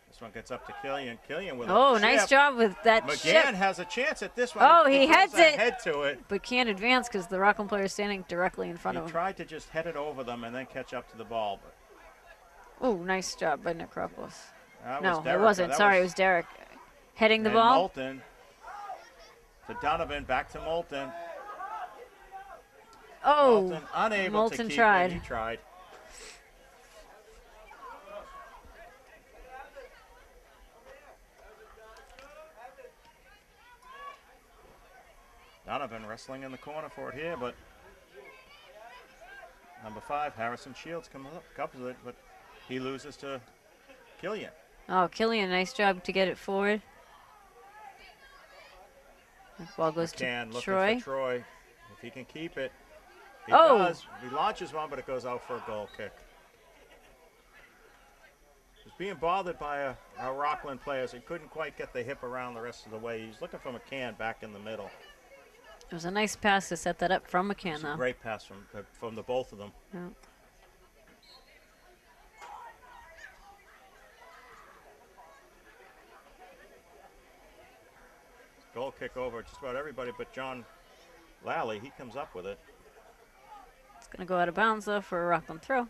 This one gets up to Killian. Killian with a chip. Nice job with that McGann has a chance at this one. Oh, he heads it. Head to it. But can't advance because the Rockland player is standing directly in front of him. He tried to just head it over them and then catch up to the ball. Oh, nice job by Necropolis. No, it wasn't. Sorry, it was Derek. Heading the ball. Moulton to Donovan, back to Moulton. Oh, Moulton unable Moulton to keep tried. it. He tried. Donovan wrestling in the corner for it here, but number 5, Harrison Shields, comes with it, but he loses to Killian. Oh, Killian, nice job to get it forward. The ball goes McCann to Troy. For Troy. If he can keep it. He does. He launches one, but it goes out for a goal kick. He's being bothered by our Rockland players. He couldn't quite get the hip around the rest of the way. He's looking for McCann back in the middle. It was a nice pass to set that up from McCann, though. Great pass from the both of them. Yeah. Goal kick over just about everybody but John Lally. He comes up with it. It's going to go out of bounds, though, for a Rockland throw.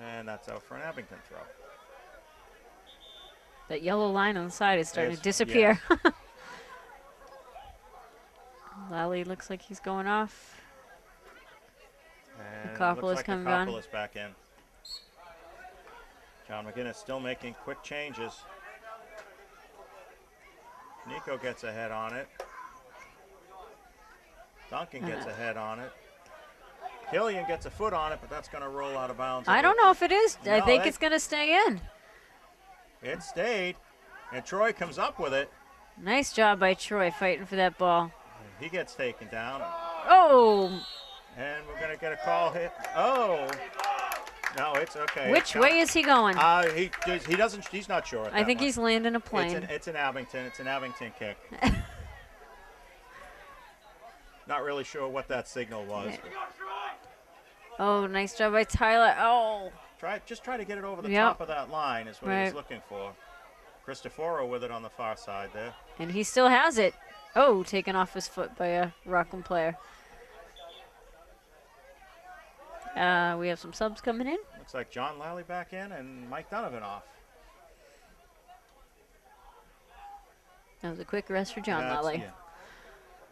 And that's out for an Abington throw. That yellow line on the side is starting Yes, to disappear. Lally looks like he's going off. And Koppel looks is like coming the on. Koppel is back in. John McGinnis still making quick changes. Nico gets ahead on it. Duncan gets ahead on it. Killian gets a foot on it, but that's going to roll out of bounds. I don't know if it is. I No, think it's going to stay in. It stayed, and Troy comes up with it. Nice job by Troy fighting for that ball. He gets taken down. Oh, And we're going to get a call hit. Oh. No, it's okay. which way is he going? He doesn't. He's not sure. I think he's landing a plane. It's an Abington. It's an Abington kick. Not really sure what that signal was. Oh, nice job by Tyler. Oh. Just try to get it over the Yep. top of that line is what he Right. was looking for. Cristoforo with it on the far side there. And he still has it. Oh, taken off his foot by a Rockland player. We have some subs coming in. Looks like John Lally back in and Mike Donovan off. That was a quick rest for John That's- Lally. yeah.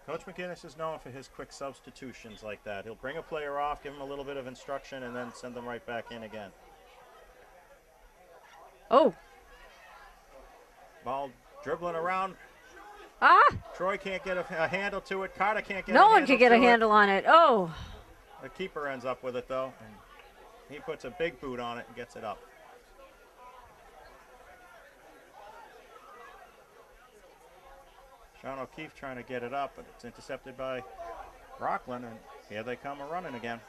Coach McGinnis is known for his quick substitutions like that. He'll bring a player off, give him a little bit of instruction, and then send them right back in again. Oh. Ball dribbling around. Ah. Troy can't get a handle to it. Carter can't get No a one handle could get a to it. handle on it. Oh. The keeper ends up with it, though. And he puts a big boot on it and gets it up. Sean O'Keefe trying to get it up, but it's intercepted by Rockland, and here they come a-running again.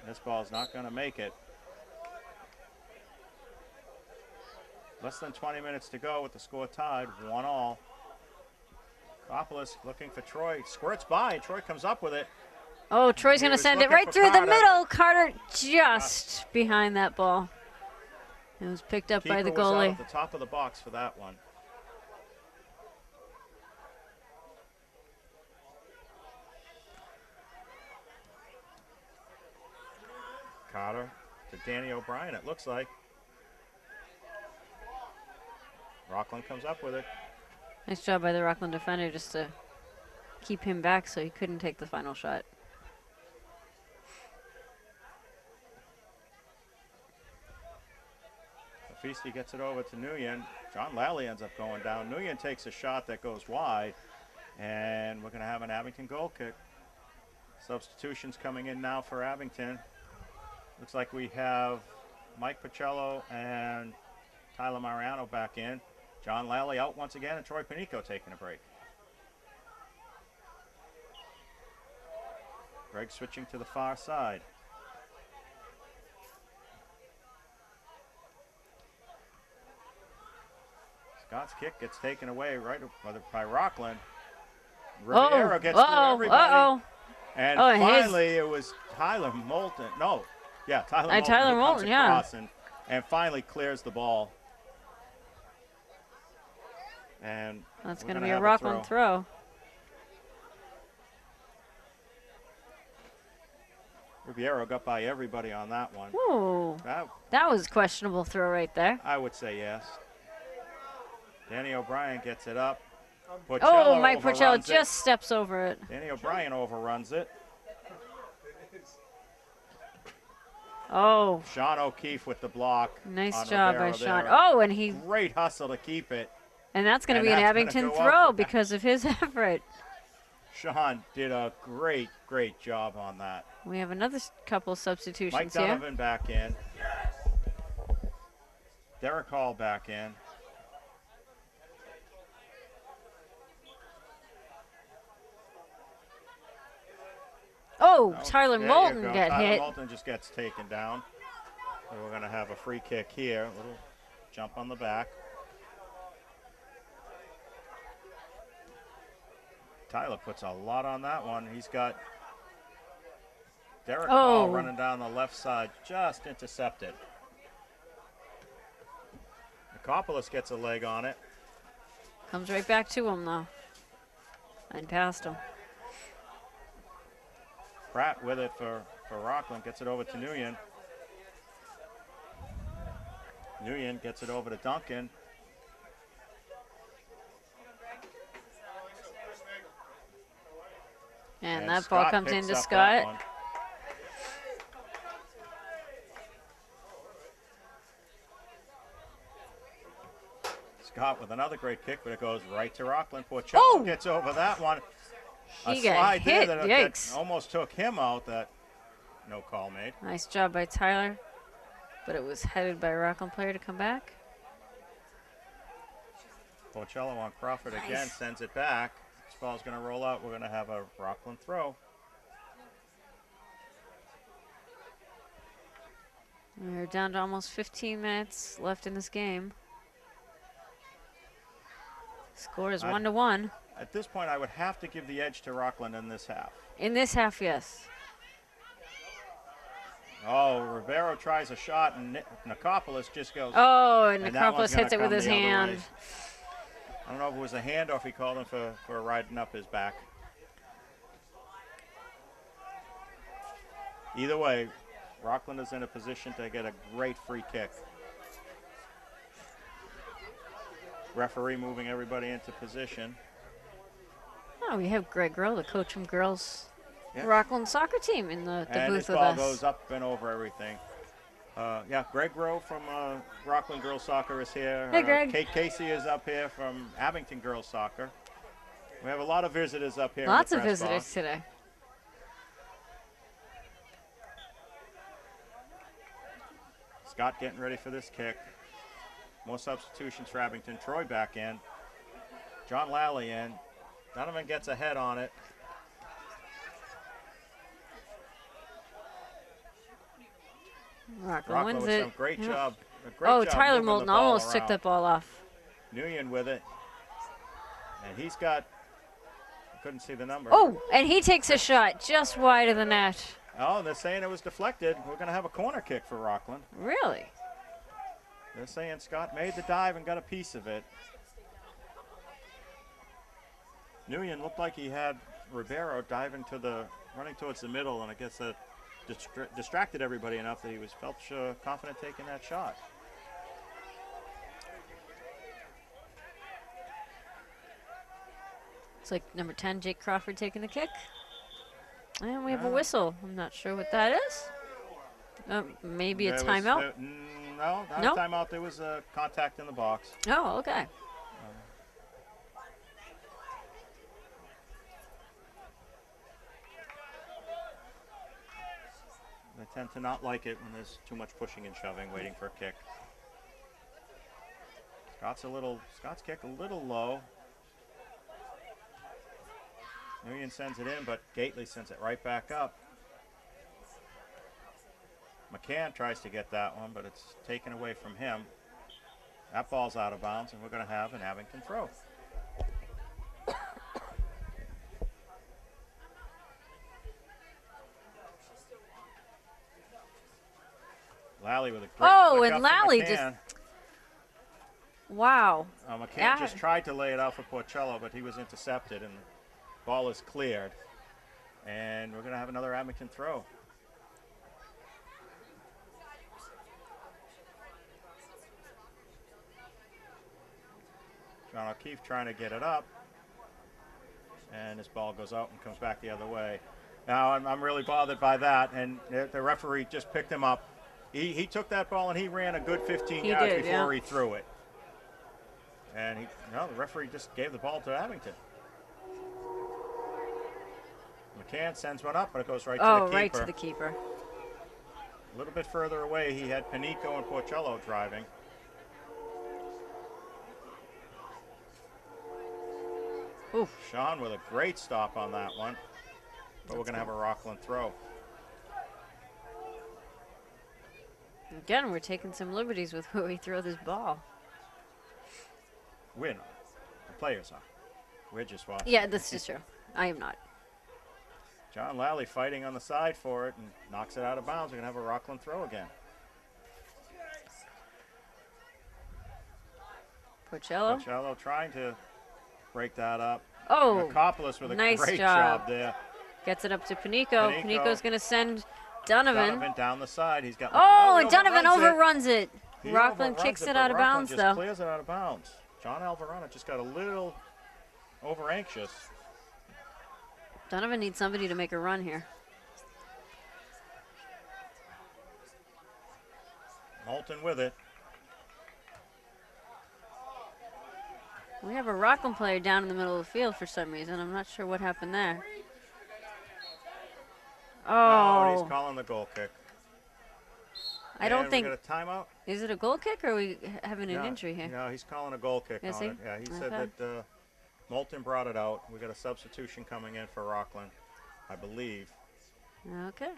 This ball's not going to make it. Less than 20 minutes to go with the score tied, 1-all. Koppel looking for Troy, squirts by, Troy comes up with it. Oh, Troy's He going to was send it looking right for through the Carter. middle. Carter just behind that ball. It was picked up by the Keeper was out goalie. at the top of the box for that one. Carter to Danny O'Brien, it looks like. Rockland comes up with it. Nice job by the Rockland defender just to keep him back so he couldn't take the final shot. Feasty gets it over to Nguyen. John Lally ends up going down. Nguyen takes a shot that goes wide, and we're going to have an Abington goal kick. Substitutions coming in now for Abington. Looks like we have Mike Pacello and Tyler Mariano back in. John Lally out once again, and Troy Panico taking a break. Greg switching to the far side. Scott's kick gets taken away right by Rockland. Riviera gets through everybody. And finally, it was Tyler Moulton. No, yeah, Tyler Moulton. Tyler who comes Moulton, yeah. across and finally clears the ball. And That's we're going to gonna be a have Rockland throw. Riviera got by everybody on that one. Ooh, that was a questionable throw right there. I would say yes. Danny O'Brien gets it up. Oh, Mike overruns Pacello just steps over it. Danny O'Brien overruns it. Oh, Sean O'Keefe with the block. nice on job by Rivera Sean. there. Oh, and he Great hustle to keep it. and that's going to And be an that's gonna Abington go throw up. because of his effort. Sean did a great job on that. We have another couple Mike substitutions here. Donovan back in. Derek Hall back in. Oh, Tyler There you Moulton go. got Tyler hit. Moulton just gets taken down. So we're going to have a free kick here. A little jump on the back. Tyler puts a lot on that one. He's got Derek Hall running down the left side, just intercepted. Nicopolis gets a leg on it. Comes right back to him, though. And past him. Pratt with it for Rockland, gets it over to Nguyen. Nguyen gets it over to Duncan. And that ball Scott comes picks into up Scott. that one. Scott with another great kick, but it goes right to Rockland. Porcello gets over that one. He A got slide hit. there that Yikes. almost took him out. That no call made. Nice job by Tyler. But it was headed by a Rockland player to come back. Porcello on Crawford again, Nice. sends it back. This ball's going to roll out. We're going to have a Rockland throw. We're down to almost 15 minutes left in this game. Score is 1-1. At this point, I would have to give the edge to Rockland in this half. In this half, yes. Oh, Rivero tries a shot, and Nicopolis just goes. Oh, and that Necropolis one's gonna hits it with come his the other hand. way. I don't know if it was a hand or if he called him for riding up his back. Either way, Rockland is in a position to get a great free kick. Referee moving everybody into position. Oh, we have Greg Grohl, the coach from girls Yeah. Rockland soccer team in the And booth this with ball us. goes up and over everything. Yeah, Greg Rowe from Rockland Girls Soccer is here. Hey, Greg. Kate Casey is up here from Abington Girls Soccer. We have a lot of visitors up here. Lots in of the press visitors box. today. Scott getting ready for this kick. More substitutions for Abington. Troy back in. John Lally in. Donovan gets a head on it. Rockland Rockland wins with it. some great Yeah. job. A great Oh, job Tyler moving the Moulton ball almost took around. that ball off. Nguyen with it. And he's got, I couldn't see the number. Oh, and he takes a shot just wide of the net. Oh, they're saying it was deflected. We're going to have a corner kick for Rockland. Really? They're saying Scott made the dive and got a piece of it. Nguyen looked like he had Ribeiro diving running towards the middle, and I guess that distracted everybody enough that he felt confident taking that shot. It's like number 10, Jake Crawford taking the kick. And we have a whistle. I'm not sure what that is. Maybe a timeout. No, not No? a timeout. There was a contact in the box. Oh, okay. They tend to not like it when there's too much pushing and shoving, waiting for a kick. Scott's kick a little low. Nguyen sends it in, but Gately sends it right back up. McCann tries to get that one, but it's taken away from him. That ball's out of bounds, and we're going to have an Abington throw. Lally with a great flick and up to Lally McCann. Wow. McCann just tried to lay it out for Porcello, but he was intercepted, and the ball is cleared. And we're going to have another Abington throw. John O'Keefe trying to get it up. And this ball goes out and comes back the other way. Now, I'm really bothered by that, and the referee just picked him up. He took that ball, and he ran a good 15 yards before he threw it. And the referee just gave the ball to Abington. McCann sends one up, but it goes right to the keeper. Right to the keeper. A little bit further away, he had Panico and Porcello driving. Oof. Sean with a great stop on that one. But we're going to have a Rockland throw. Again, we're taking some liberties with where we throw this ball. We're not. The players are. We're just watching. Yeah, this is true. I am not. John Lally fighting on the side for it and knocks it out of bounds. We're going to have a Rockland throw again. Porcello trying to break that up. Oh, Nicopolis with a nice great job. job there. Gets it up to Panico. Panico's going to send Donovan. Donovan down the side. He's got. Oh, he and Donovan overruns it. Rockland overruns kicks it but out of Rockland bounds, just though. Clears it out of bounds. John Alvarado just got a little over anxious. Donovan needs somebody to make a run here. Moulton with it. We have a Rockland player down in the middle of the field for some reason. I'm not sure what happened there. Oh, he's Oh, calling the goal kick. I don't And think. we got a timeout. Is it a goal kick or are we having an injury here? No, he's calling a goal kick Is on he? it. Yeah, he said Okay. that Moulton brought it out. We got a substitution coming in for Rockland, I believe. Okay.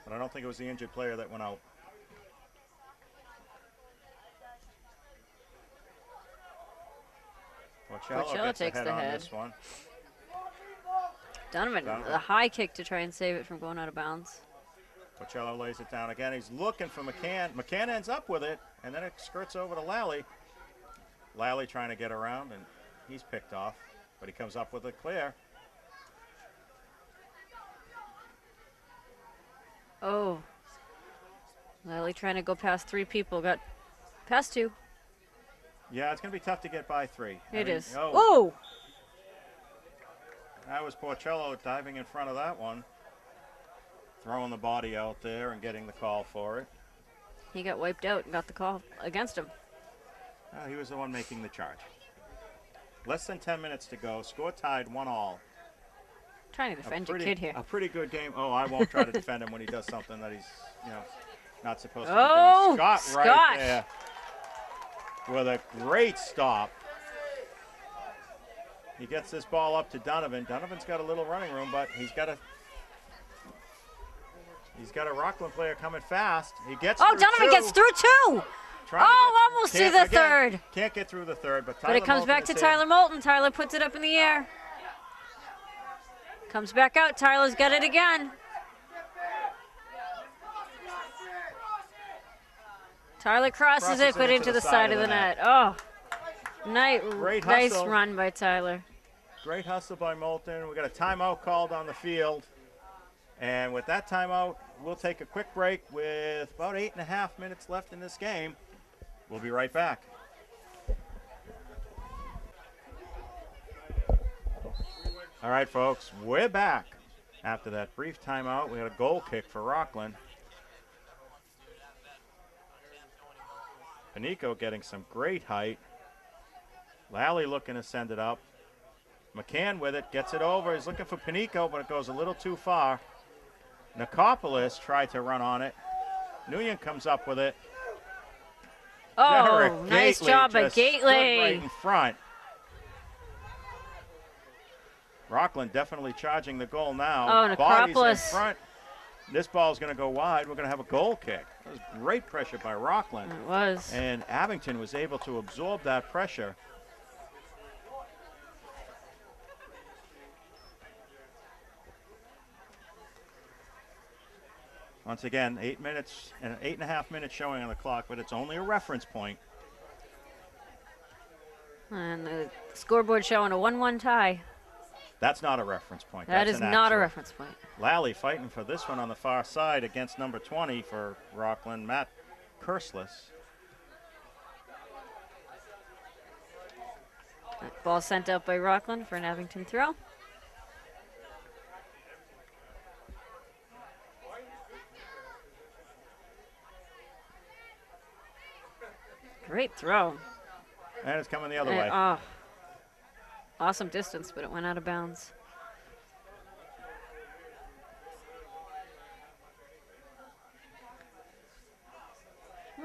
But I don't think it was the injured player that went out. Porcello takes the on head. this one. Donovan, Donovan. a high kick to try and save it from going out of bounds. Porcello lays it down again. He's looking for McCann. McCann ends up with it, and then it skirts over to Lally. Lally trying to get around, and he's picked off, but he comes up with it clear. Oh. Lally trying to go past three people. Got past two. Yeah, it's going to be tough to get by three. It is. Oh, Oh! that was Porcello diving in front of that one. Throwing the body out there and getting the call for it. He got wiped out and got the call against him. He was the one making the charge. Less than 10 minutes to go. Score tied, 1-1. Trying to defend your kid here. A pretty good game. Oh, I won't try to defend him when he does something that he's, not supposed to Oh, be doing. Scott Scott. right there with a great stop. He gets this ball up to Donovan. Donovan's got a little running room, but he's got a Rockland player coming fast. He gets Oh, through Donovan two. gets through two. Trying to Oh, almost to can't- the again, third. Can't get through the third, but But it comes back to Tyler Moulton. Tyler puts it up in the air. Comes back out. Tyler's got it again. Tyler crosses it, but into the side of the net. Oh, Great nice hustle. run by Tyler. Great hustle by Moulton. We got a timeout called on the field. And with that timeout, we'll take a quick break with about 8.5 minutes left in this game. We'll be right back. All right, folks, we're back. After that brief timeout, we had a goal kick for Rockland. Panico getting some great height. Lally looking to send it up. McCann with it, gets it over. He's looking for Panico, but it goes a little too far. Nicopolis tried to run on it. Nguyen comes up with it. Oh, Derek nice Gately job by just stood Gately. right in front. Rockland definitely charging the goal now. Oh, Body's in Nicopolis. front. This ball's going to go wide. We're going to have a goal kick. That was great pressure by Rockland. It was. And Abington was able to absorb that pressure. Once again, 8 minutes and 8.5 minutes showing on the clock, but it's only a reference point. And the scoreboard showing a 1-1 tie. That's not a reference point. That That's is an not a actual. reference point. Lally fighting for this one on the far side against number 20 for Rockland, Matt Kersless. Ball sent out by Rockland for an Abington throw. Great throw. And it's coming the other way. Oh, awesome distance, but it went out of bounds.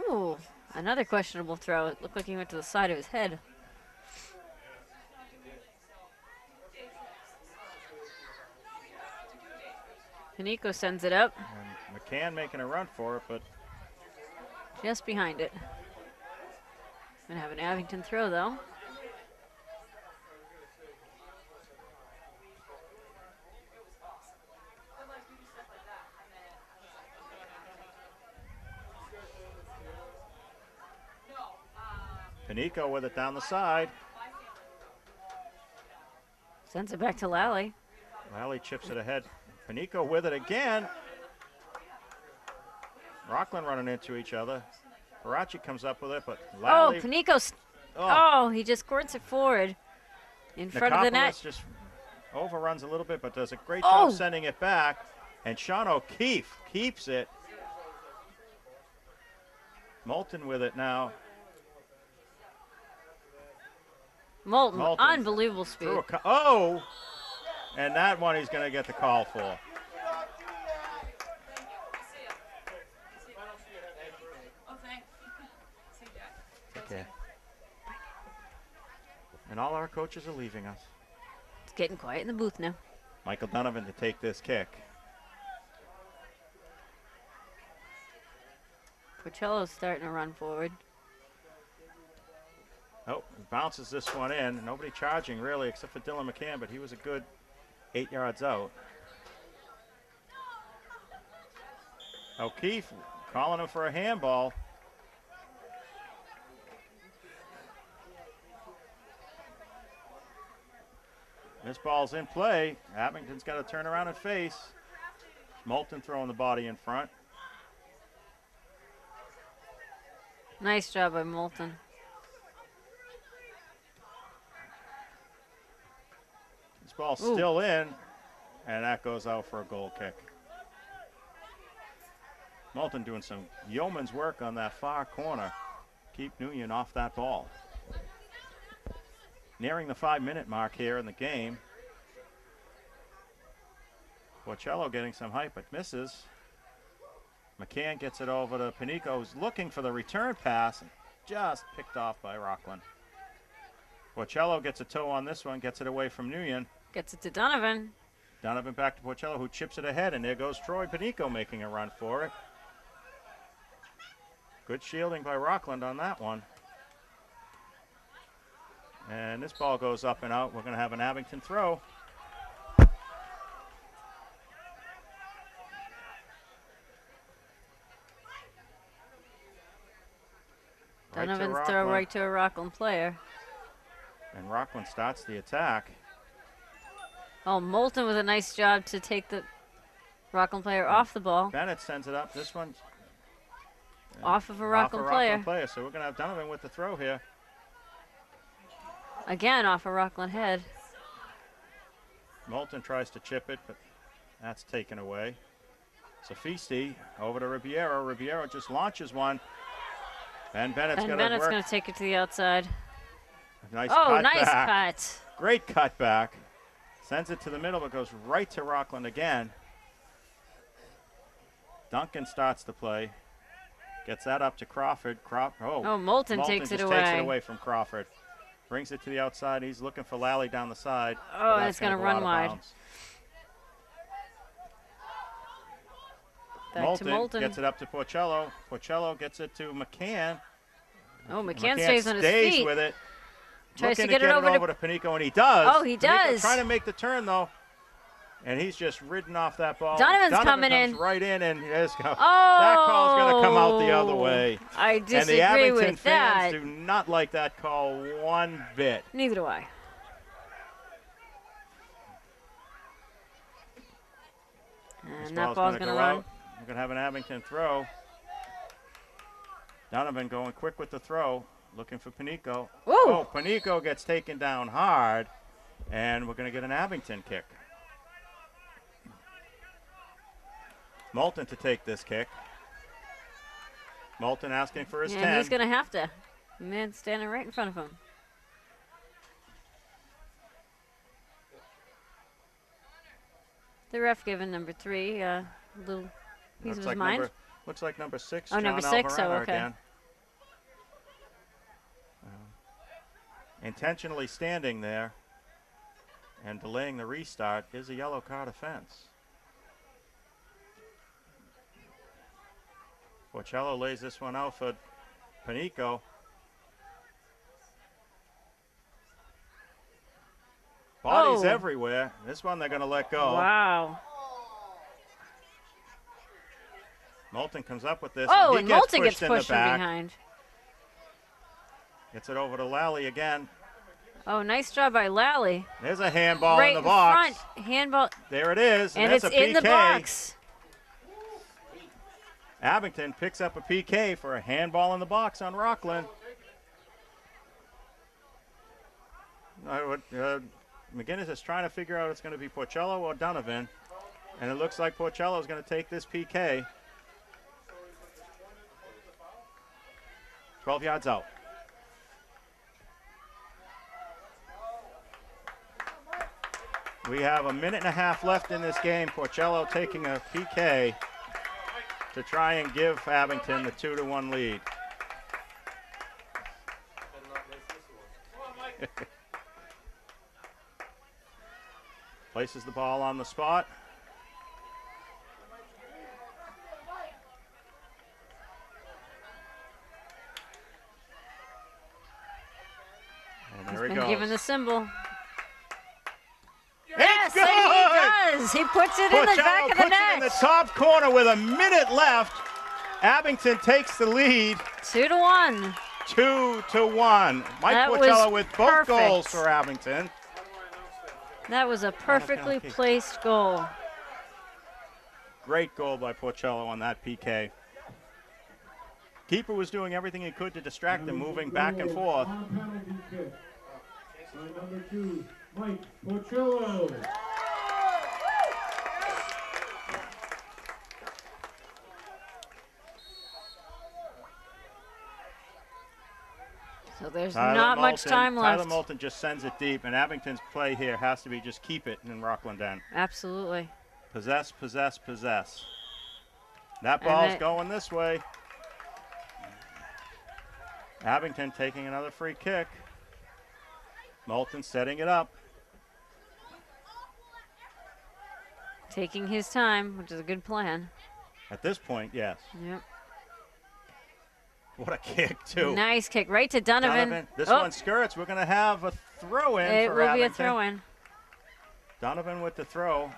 Ooh, another questionable throw. It looked like he went to the side of his head. Panico sends it up, And McCann making a run for it, but just behind it. Gonna have an Abington throw though. Panico with it down the side. Sends it back to Lally. Lally chips it ahead Panico with it again. Rockland running into each other. Parachi comes up with it, but Lally. Oh, Panico. Oh, he just squirts it forward in front of the net. Just overruns a little bit, but does a great job sending it back. And Sean O'Keefe keeps it. Moulton with it now. Moulton, unbelievable speed. And that one he's going to get the call for. Okay. And all our coaches are leaving us. It's getting quiet in the booth now. Michael Donovan to take this kick. Porcello's starting to run forward. Oh, he bounces this one in. Nobody charging, really, except for Dylan McCann, but he was a good 8 yards out. O'Keefe calling him for a handball. This ball's in play. Abington's got to turn around and face. Moulton throwing the body in front. Nice job by Moulton. This ball's still in, and that goes out for a goal kick. Moulton doing some yeoman's work on that far corner. Keep Nguyen off that ball. Nearing the 5-minute mark here in the game. Porcello getting some height, but misses. McCann gets it over to Panico, who's looking for the return pass, and just picked off by Rockland. Porcello gets a toe on this one, gets it away from Nguyen. Gets it to Donovan. Donovan back to Porcello, who chips it ahead, and there goes Troy Panico making a run for it. Good shielding by Rockland on that one. And this ball goes up and out. We're going to have an Abington throw. Donovan's throw right to a Rockland player. And Rockland starts the attack. Oh, Moulton with a nice job to take the Rockland player off the ball. Bennett sends it up. This one off of a Rockland player. So we're going to have Donovan with the throw here. Again, off a Rockland head. Moulton tries to chip it, but that's taken away. Sofisti over to Ribeiro. Ribeiro just launches one. And Bennett's going to take it to the outside. Nice cut. Great cut back. Sends it to the middle, but goes right to Rockland again. Duncan starts the play. Gets that up to Crawford. Moulton takes it away. Takes it away from Crawford. Brings it to the outside. He's looking for Lally down the side. Oh, and it's going to run wide. Back to Moulton. Gets it up to Porcello. Porcello gets it to McCann. Oh, McCann stays on his feet. Stays with it. Tries Looking to get it over to Panico, and he does. Oh, he does. Trying to make the turn, though. And he's just ridden off that ball. Donovan coming in. Right in, and that call's going to come out the other way. I disagree and the Abington with that. fans do not like that call one bit. Neither do I. And that ball's going to run. We're going to have an Abington throw. Donovan going quick with the throw, looking for Panico. Ooh. Oh, Panico gets taken down hard, and we're going to get an Abington kick. Moulton to take this kick. Moulton asking for his 10. He's going to have to. The man standing right in front of him. The ref giving number 3 a little piece of his mind. Looks like number 6. Oh, number 6. Oh, okay. Again. Intentionally standing there and delaying the restart is a yellow card offense. Porcello lays this one out for Panico. Bodies everywhere. This one they're going to let go. Wow. Moulton comes up with this. Oh, and Moulton gets pushed from behind. Gets it over to Lally again. Oh, nice job by Lally. There's a handball Right in the box. front. Handball. There it is. And that's it's a PK. in the box. Abington picks up a PK for a handball in the box on Rockland. McGinnis is trying to figure out if it's going to be Porcello or Donovan. And it looks like Porcello is going to take this PK. 12 yards out. We have a minute and a half left in this game. Porcello taking a PK to try and give Abington the 2-1 lead. Places the ball on the spot. And there he goes. Given the symbol. It's good! And he does. He puts it in the back of the puts net. it in the top corner with a minute left. Abington takes the lead. 2-1. 2-1. Mike That was Porcello with both perfect. goals for Abington. That was a perfectly placed goal. Great goal by Porcello on that PK. Keeper was doing everything he could to distract him, moving back and forth. On-penalty kick by number 2, Mike Porcello. So there's Tyler not much Moulton- time left. Tyler Moulton just sends it deep, and Abington's play here has to be just keep it in Rockland end. Absolutely. Possess, possess, possess. That And ball's it- going this way. Abington taking another free kick. Moulton setting it up. Taking his time, which is a good plan. At this point, yes. Yep. What a kick, too. Nice kick right to Donovan. This Oh, one skirts. We're going to have a throw-in it for will be a Abington. throw-in. Donovan with the throw.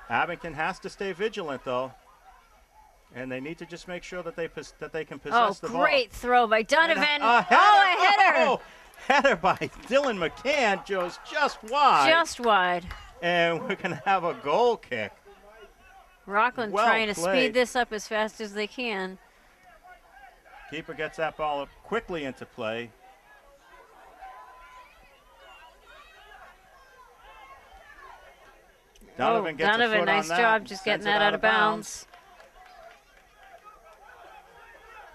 Abington has to stay vigilant, though. And they need to just make sure that they can possess the ball. Oh, great throw by Donovan. A header. Oh, a header. Oh, header by Dylan McCann goes just wide. Just wide. And we're going to have a goal kick. Rockland Well trying to played. speed this up as fast as they can. Keeper gets that ball up quickly into play. Donovan gets a Donovan, foot nice on that job and just sends getting it that out of bounds.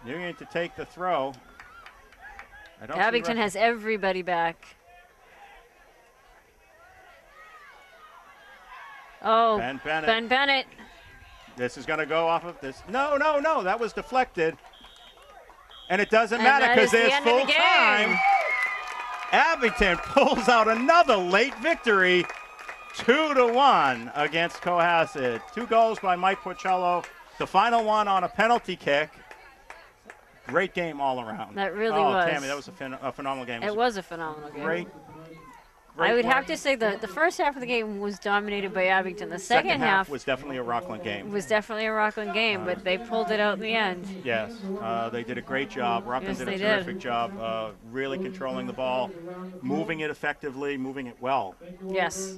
Union to take the throw. I don't see Abington ref- has everybody back. Oh, Ben Bennett. Ben Bennett. This is going to go off of this. No, that was deflected. And it doesn't And matter that because is the there's end of full the time. game. Abington pulls out another late victory, 2-1 against Cohasset. 2 goals by Mike Porcello. The final one on a penalty kick. Great game all around. That really was. Tammy, that was a phenomenal game. It was a phenomenal game. Great. I would work. have to say the first half of the game was dominated by Abington. The Second second half was definitely a Rockland game. was definitely a Rockland game, but they pulled it out in the end. Yes, they did a great job. Rockland Yes, did a they terrific did. job really controlling the ball, moving it effectively, moving it well. Yes.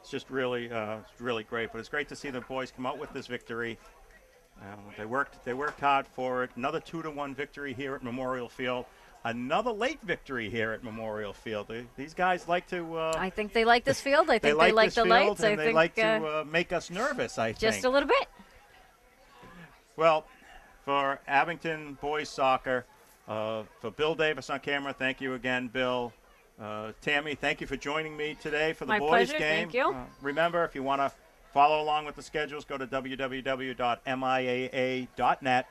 It's just really, it's really great. But it's great to see the boys come out with this victory. They worked hard for it. Another 2-1 victory here at Memorial Field. Another late victory here at Memorial Field. These guys like to. I think they like this field. I think they like this the field, lights. and I they think like to make us nervous. I think just a little bit. Well, for Abington boys soccer, for Bill Davis on camera, thank you again, Bill. Tammy, thank you for joining me today for the My boys pleasure, game. thank you. Remember, if you want to follow along with the schedules, go to www.miaa.net.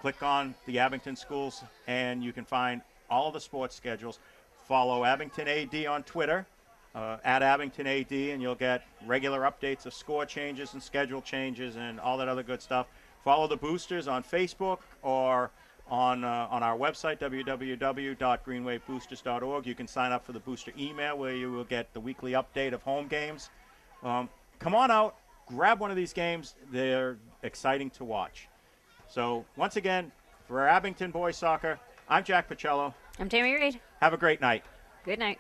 Click on the Abington schools, and you can find all of the sports schedules. Follow Abington AD on Twitter, at Abington AD, and you'll get regular updates of score changes and schedule changes and all that other good stuff. Follow the boosters on Facebook or on our website, www.greenwayboosters.org. You can sign up for the booster email where you will get the weekly update of home games. Come on out, grab one of these games. They're exciting to watch. So, once again, for Abington boys soccer, I'm Jack Pacello. I'm Tammy Reed. Have a great night. Good night.